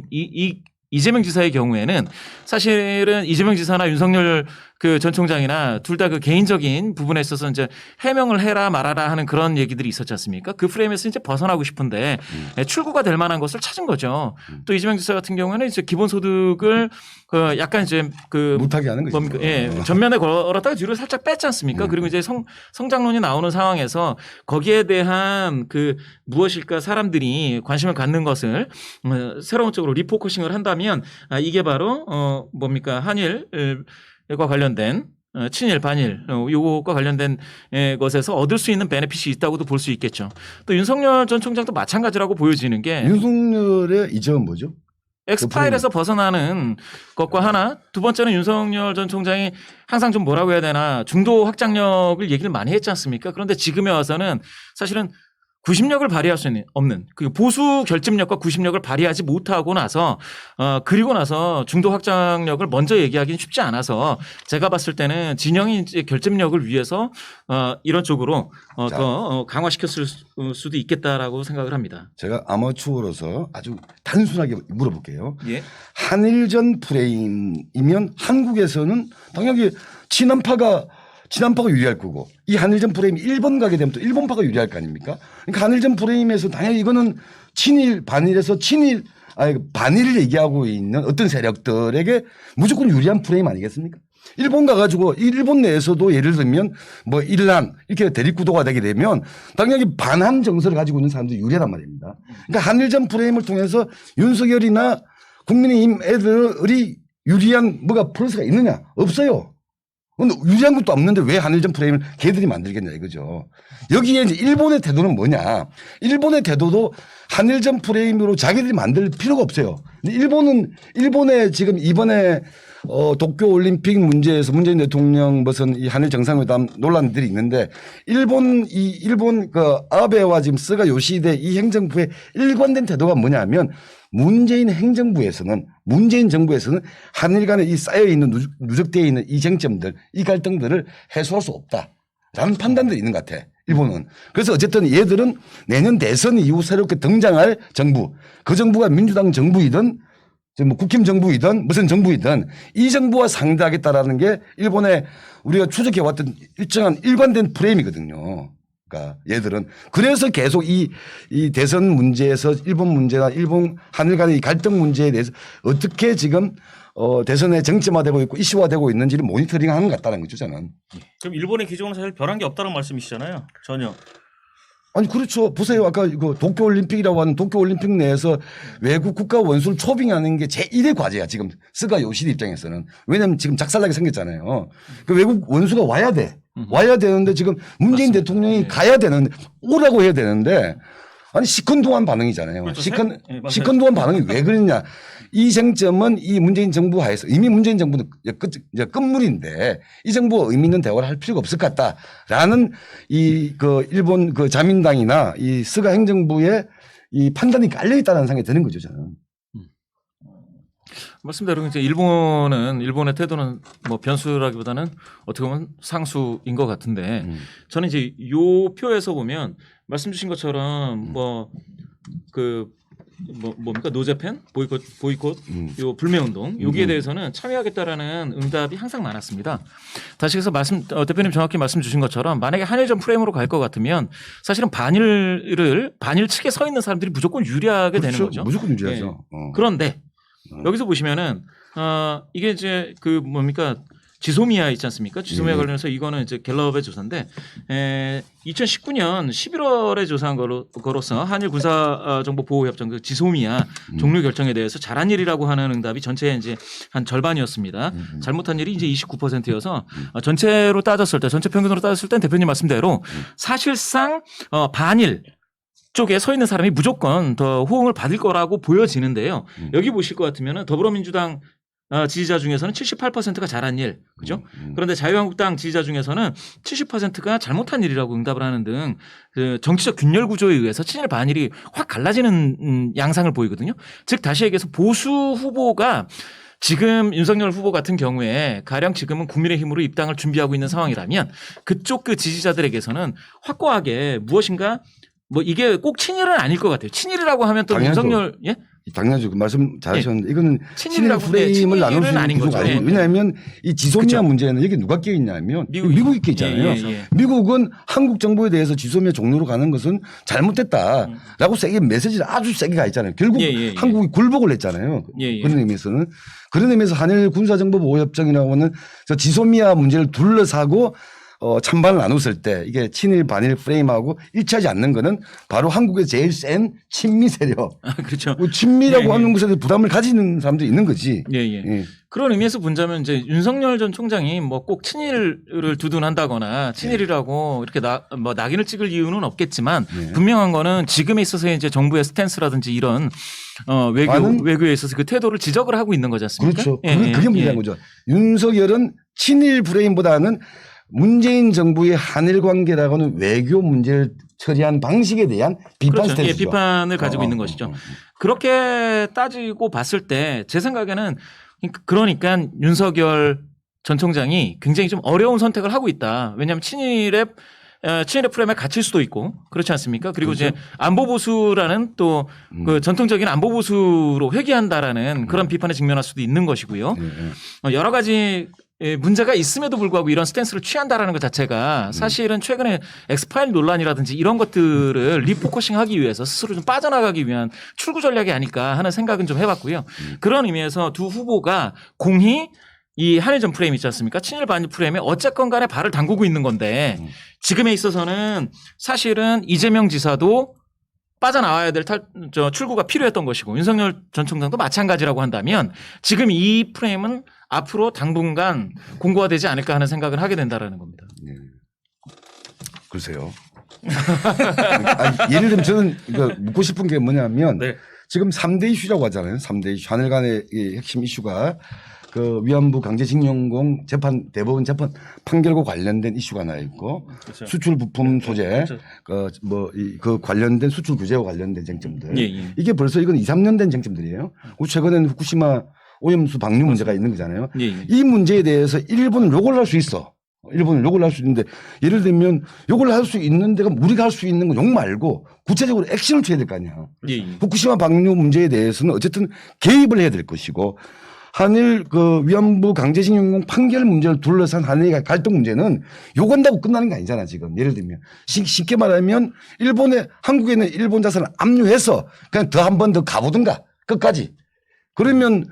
경우에는 사실은 이재명 지사나 윤석열 그 전 총장이나 둘 다 그 개인적인 부분에 있어서 이제 해명을 해라 말아라 하는 그런 얘기들이 있었지 않습니까? 그 프레임에서 이제 벗어나고 싶은데 출구가 될 만한 것을 찾은 거죠. 또 이재명 지사 같은 경우에는 이제 기본소득을 약간 이제 못하게 하는 거죠. 전면에 걸었다가 뒤로 살짝 뺐지 않습니까? 그리고 이제 성장론이 나오는 상황에서 거기에 대한 무엇일까 사람들이 관심을 갖는 것을 새로운 쪽으로 리포커싱을 한다면 이게 바로 한일과 관련된 친일 반일 요거과 관련된 것에서 얻을 수 있는 베네핏이 있다고도 볼 수 있겠죠. 또 윤석열 전 총장도 마찬가지라고 보여지는 게 윤석열의 이점은 뭐죠? 엑스파일에서 벗어나는 것과 하나 두 번째는 윤석열 전 총장이 항상 좀 뭐라고 해야 되나 중도 확장력을 얘기를 많이 했지 않습니까? 그런데 지금에 와서는 사실은 구심력을 발휘할 수 없는 그 보수 결집력과 구심력을 발휘하지 못하고 나서 그리고 나서 중도 확장력을 먼저 얘기하기는 쉽지 않아서 제가 봤을 때는 진영이 이제 결집력을 위해서 이런 쪽으로 더 강화시켰을 수도 있겠다라고 생각을 합니다. 제가 아마추어로서 아주 단순하게 물어볼게요. 예. 한일전 프레임이면 한국에서는 당연히 친한파가 유리할 거고 이 한일전 프레임이 일본 가게 되면 또 일본파가 유리할 거 아닙니까? 그러니까 한일전 프레임에서 당연히 이거는 친일 반일에서 반일을 얘기하고 있는 어떤 세력들에게 무조건 유리한 프레임 아니겠습니까? 일본 가가지고 일본 내에서도 예를 들면 일란 이렇게 대립구도가 되게 되면 당연히 반한 정서를 가지고 있는 사람들이 유리하단 말입니다. 그러니까 한일전 프레임을 통해서 윤석열이나 국민의힘 애들이 유리한 뭐가 플러스가 있느냐? 없어요. 근데 유리한 것도 없는데 왜 한일전 프레임을 걔들이 만들겠냐 이거죠. 여기에 이제 일본의 태도는 뭐냐. 일본의 태도도 한일전 프레임으로 자기들이 만들 필요가 없어요. 근데 일본의 지금 이번에 도쿄올림픽 문제에서 문재인 대통령 무슨 이 한일 정상회담 논란들이 있는데 일본 그 아베와 지금 스가 요시히데 이 행정부의 일관된 태도가 뭐냐면 문재인 정부에서는 한일 간에 이 쌓여 있는 누적되어 있는 이 쟁점들, 이 갈등들을 해소할 수 없다라는 판단들이 있는 것 같아. 일본은. 그래서 어쨌든 얘들은 내년 대선 이후 새롭게 등장할 정부, 그 정부가 민주당 정부이든 뭐 국힘 정부이든 무슨 정부이든 이 정부와 상대하겠다라는 게 일본의 우리가 추적해왔던 일정한 일관된 프레임이거든요. 그러니까 얘들은 그래서 계속 이 대선 문제에서 일본 문제나 일본 한일 간의 이 갈등 문제에 대해서 어떻게 지금 대선에 정점화되고 있고 이슈화되고 있는지를 모니터링하는 것 같다는 거죠, 저는. 그럼 일본의 기조는 사실 변한 게 없다는 말씀이시잖아요. 전혀. 아니 그렇죠. 보세요. 아까 이거 도쿄올림픽이라고 하는 도쿄올림픽 내에서 외국 국가 원수를 초빙하는 게 제1의 과제야. 지금 스가 요시히 입장에서는. 왜냐하면 지금 작살나게 생겼잖아요. 그 외국 원수가 와야 돼. 와야 되는데 지금 문재인 맞습니다. 대통령이 네. 가야 되는데 오라고 해야 되는데 아니 시큰둥한 반응이잖아요. 그렇죠. 맞아요. 시큰둥한 반응이 왜 그러냐. 이 쟁점은 이 문재인 정부 하에서 이미 문재인 정부는 이제 끝물인데 이 정부와 의미 있는 대화를 할 필요가 없을 것 같다라는 그 일본 그 자민당이나 이 스가 행정부의 이 판단이 깔려 있다는 생각이 드는 거죠, 저는. 말씀대로 이제 일본의 태도는 뭐 변수라기보다는 어떻게 보면 상수인 것 같은데 저는 이제 요 표에서 보면 말씀 주신 것처럼 뭡니까 노재팬 보이콧 요 불매운동 여기에 대해서는 참여하겠다라는 응답이 항상 많았습니다. 다시 해서 대표님 정확히 말씀 주신 것처럼 만약에 한일전 프레임으로 갈 것 같으면 사실은 반일 측에 서 있는 사람들이 무조건 유리하게 그렇죠. 되는 거죠. 무조건 유리하죠. 네. 그런데 여기서 보시면은 이게 이제 그 뭡니까 지소미아 있지 않습니까? 지소미아 관련해서 이거는 이제 갤럽의 조사인데 2019년 11월에 조사한 거로서 한일 군사 정보 보호 협정 그 지소미아 종료 결정에 대해서 잘한 일이라고 하는 응답이 전체의 이제 한 절반이었습니다. 잘못한 일이 이제 29%여서 전체로 따졌을 때 전체 평균으로 따졌을 때 대표님 말씀대로 사실상 반일 쪽에 서 있는 사람이 무조건 더 호응을 받을 거라고 보여지는데요. 여기 보실 것 같으면 더불어민주당 지지자 중에서는 78%가 잘한 일, 그죠? 그런데 자유한국당 지지자 중에서는 70%가 잘못한 일이라고 응답을 하는 등 그 정치적 균열 구조에 의해서 친일 반일이 확 갈라지는 양상을 보이거든요. 즉 다시 얘기해서 보수 후보가 지금 윤석열 후보 같은 경우에 가령 지금은 국민의힘으로 입당을 준비하고 있는 상황이라면 그쪽 그 지지자들에게서는 확고하게 무엇인가 뭐 이게 꼭 친일은 아닐 것 같아요. 친일이라고 하면 또 당연하죠. 윤석열 당연하죠. 그 말씀 잘하셨는데 이거는 친일 친일이라고 프레임을 나눌 수 있는 아닌 구조가 거죠. 아니에요. 왜냐하면 이 지소미아 그쵸. 문제는 여기 누가 끼어 있냐면 미국이 끼어 있잖아요. 미국은 한국 정부에 대해서 지소미아 종료로 가는 것은 잘못됐다라고 세게 메시지를 아주 세게 가 있잖아요. 결국 한국이 굴복을 했잖아요. 그런 의미에서는. 그런 의미에서 한일 군사정보보호협정이라고 하는 저 지소미아 문제를 둘러싸고 찬반을 나눴을 때 이게 친일 반일 프레임하고 일치하지 않는 거는 바로 한국의 제일 센 친미 세력. 그렇죠. 친미라고 하는 것에 대해서 부담을 가지는 사람들이 있는 거지. 예. 그런 의미에서 본다면 이제 윤석열 전 총장이 뭐 꼭 친일을 두둔한다거나 친일이라고 이렇게 낙인을 찍을 이유는 없겠지만 분명한 거는 지금에 있어서의 이제 정부의 스탠스라든지 이런 외교에 있어서 그 태도를 지적을 하고 있는 거지 않습니까? 그렇죠. 그게 문제인 거죠. 윤석열은 친일 프레임보다는 문재인 정부의 한일 관계라고는 외교 문제를 처리한 방식에 대한 비판 그렇죠. 스탠스죠. 비판을 가지고 있는 것이죠. 그렇게 따지고 봤을 때 제 생각에는 그러니까 윤석열 전 총장이 굉장히 좀 어려운 선택을 하고 있다. 왜냐하면 친일의 프레임에 갇힐 수도 있고 그렇지 않습니까? 그리고 그렇죠. 이제 안보보수라는 또 그 전통적인 안보보수로 회귀한다라는 그런 비판에 직면할 수도 있는 것이고요. 여러 가지 문제가 있음에도 불구하고 이런 스탠스를 취한다라는 것 자체가 사실은 최근에 엑스파일 논란이라든지 이런 것들을 리포커싱하기 위해서 스스로 좀 빠져나가기 위한 출구 전략이 아닐까 하는 생각은 좀 해봤고요. 그런 의미에서 두 후보가 공히 이 한일전 프레임 있지 않습니까? 친일 반일 프레임에 어쨌건 간에 발을 담그고 있는 건데 지금에 있어서는 사실은 이재명 지사도 빠져나와야 될 출구가 필요했던 것이고 윤석열 전 총장도 마찬가지라고 한다면 지금 이 프레임은 앞으로 당분간 공고화되지 않을까 하는 생각을 하게 된다라는 겁니다. 글쎄요. 아니, 예를 들면 저는 묻고 싶은 게 뭐냐면 지금 3대 이슈라고 하잖아요. 3대 이슈. 한일 간의 이 핵심 이슈가 그 위안부 강제징용공 재판 대법원 재판 판결과 관련된 이슈가 하나 있고 그렇죠. 수출 부품 소재 그렇죠. 그 관련된 수출 규제와 관련된 쟁점들 예, 예. 이게 벌써 이건 2, 3년 된 쟁점들이에요. 그리고 최근에는 후쿠시마 오염수 방류 문제가 있는 거잖아요. 예, 예. 이 문제에 대해서 일본은 욕을 할 수 있어. 일본은 욕을 할 수 있는데 예를 들면 욕을 할 수 있는 데가 우리가 할 수 있는 건 욕 말고 구체적으로 액션을 취해야 될 거 아니야. 예, 예. 후쿠시마 방류 문제에 대해서는 어쨌든 개입을 해야 될 것이고 한일 그 위안부 강제징용 판결 문제를 둘러싼 한일의 갈등 문제는 욕한다고 끝나는 게 아니잖아 지금. 예를 들면 쉽게 말하면 한국에 있는 일본 자산을 압류해서 그냥 더 한 번 더 가보든가 끝까지. 그러면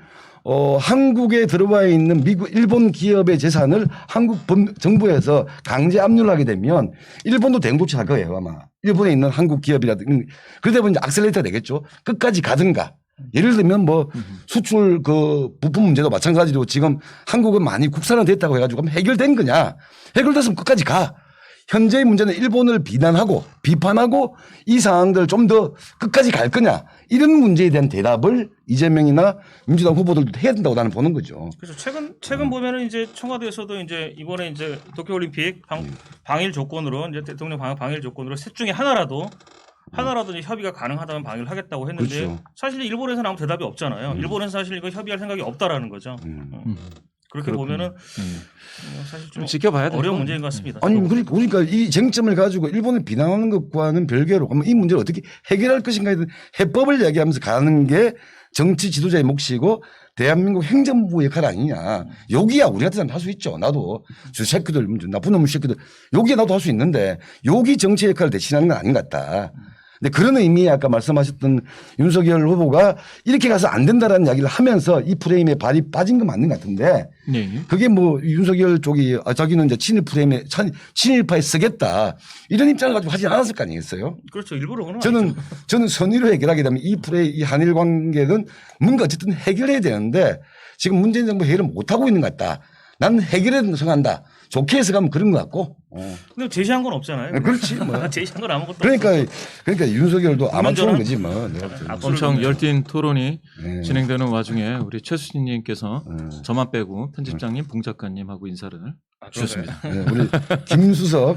한국에 들어와 있는 일본 기업의 재산을 한국 정부에서 강제 압류를 하게 되면 일본도 대응조치 할 거예요 아마. 일본에 있는 한국 기업이라든지 그러다 보면 이제 악셀레이터가 되겠죠. 끝까지 가든가. 예를 들면 뭐 수출 그 부품 문제도 마찬가지로 지금 한국은 많이 국산화됐다고 해가지고 그럼 해결된 거냐. 해결됐으면 끝까지 가. 현재의 문제는 일본을 비판하고 이 상황들 좀 더 끝까지 갈 거냐. 이런 문제에 대한 대답을 이재명이나 민주당 후보들도 해야 된다고 나는 보는 거죠. 그래서 최근 보면은 이제 청와대에서도 이제 이번에 이제 도쿄올림픽 방일 조건으로 이제 대통령 방일 조건으로 셋 중에 하나라도 이제 협의가 가능하다면 방일을 하겠다고 했는데 그렇죠. 사실 일본에서는 아무 대답이 없잖아요. 일본은 사실 이거 협의할 생각이 없다라는 거죠. 그렇게 그렇군요. 보면은 사실 좀 지켜봐야 돼요. 어려운 문제인 것 같습니다. 아니 그러니까 이 쟁점을 가지고 일본을 비난하는 것과는 별개로 그러면 이 문제를 어떻게 해결할 것인가에 대한 해법을 이야기하면서 가는 게 정치 지도자의 몫이고 대한민국 행정부 역할 아니냐. 여기야 우리 같은 사람 할 수 있죠. 나도 저 새끼들 나쁜 놈의 새끼들 여기에 나도 할 수 있는데 여기 정치 역할을 대신하는 건 아닌 것 같다. 근데 그런 의미에 아까 말씀하셨던 윤석열 후보가 이렇게 가서 안 된다라는 이야기를 하면서 이 프레임에 발이 빠진 건 맞는 것 같은데 예. 그게 뭐 윤석열 쪽이 자기는 이제 친일파에 쓰겠다 이런 입장을 가지고 하지 않았을 거 아니겠어요? 그렇죠. 일부러는 저는 선의로 해결하게 되면 이 한일 관계는 뭔가 어쨌든 해결해야 되는데 지금 문재인 정부 해결을 못 하고 있는 것 같다. 나는 해결에 생각한다. 좋게 해석하면 그런 것 같고. 근데 제시한 건 없잖아요. 그렇지 뭐. 제시한 건 아무것도 그러니까 윤석열도 아마추어인 거지 뭐. 내가 볼 때는. 엄청 열띤 토론이 네. 진행되는 와중에 우리 최수진님께서 저만 빼고 편집장님, 봉 작가님하고 인사를 주셨습니다. 네, 우리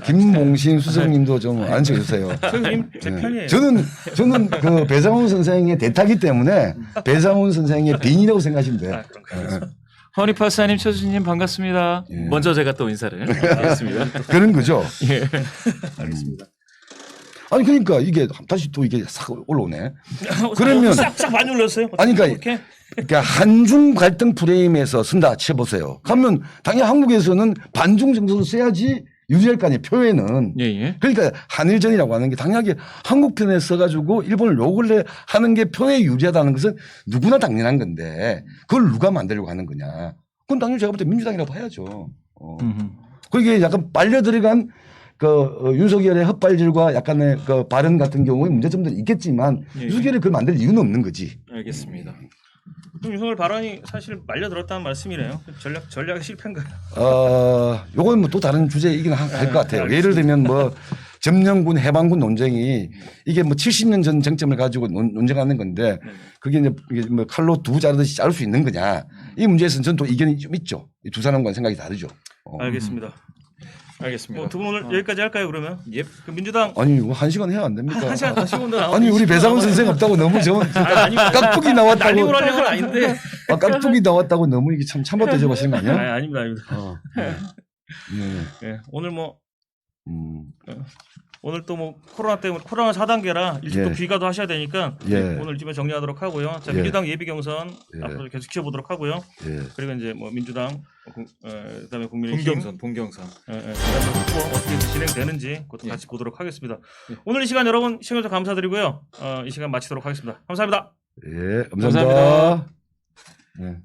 김몽신 수석님도 좀 앉혀 주세요. 선생님 제 편이에요. 저는 그 배상훈 선생의 대타기 때문에 배상훈 선생의 빈이라고 생각하시면 돼요. 그런가요? 허니파사님, 최수진님 반갑습니다. 예. 먼저 제가 또 인사를 드리겠습니다. 그런 거죠. 예. 알겠습니다. 아니 그러니까 이게 다시 또 이게 싹 올라오네. 그러면 싹싹 많이 올렸어요. 아니 그렇게 그러니까 한중 갈등 프레임에서 쓴다 쳐보세요. 그러면 당연히 한국에서는 반중 정도로 써야지 유지할 거 아니에요. 표에는. 예. 그러니까 한일전이라고 하는 게 당연하게 한국 편에 써가지고 일본을 욕을 하는 게 표에 유리하다는 것은 누구나 당연한 건데 그걸 누가 만들려고 하는 거냐. 그건 당연히 제가 볼 때 민주당이라고 해야죠. 그게 약간 빨려 들어간 윤석열의 헛발질과 약간의 그 발언 같은 경우에 문제점들이 있겠지만 예. 윤석열이 그걸 만들 이유는 없는 거지. 알겠습니다. 그럼 윤석열 발언이 사실 말려들었다는 말씀이네요. 전략의 실패인가요? 요건 뭐 또 다른 주제이긴 할 것 같아요. 알겠습니다. 예를 들면 뭐 점령군 해방군 논쟁이 이게 뭐 70년 전 쟁점을 가지고 논쟁하는 건데 그게 이게 뭐 칼로 두부 자르듯이 자를 수 있는 거냐. 이 문제에서는 저는 또 이견이 좀 있죠. 이 두 사람과는 생각이 다르죠. 알겠습니다. 알겠습니다. 두 분 오늘 여기까지 할까요 그러면? 예. 그 민주당 아니 뭐 1시간 해야 안 됩니까? 한 시간 더 시간도 나오고 아니 우리 배상훈 선생 없다고 너무 저 아닙니다. 깍두기 나왔다고 날리고 하려는 건 아닌데. 깍두기 나왔다고 너무 이게 참 참아 대접하시는 거 아니야? 아닙니다. 네. 예, 오늘 뭐 음. 오늘 또 뭐 코로나 때문에 코로나 4단계라 일찍 또 예. 귀가도 하셔야 되니까 예. 오늘 이쯤에 정리하도록 하고요. 자, 예. 민주당 예비 경선 예. 앞으로 계속 지켜보도록 하고요. 예. 그리고 이제 뭐 민주당 그다음에 국민의힘 동경선. 그다음에 후보 어떻게 진행되는지 그것도 같이 보도록 하겠습니다. 오늘 이 시간 여러분 시청해 주셔서 감사드리고요. 이 시간 마치도록 하겠습니다. 감사합니다. 예, 감사합니다. 네.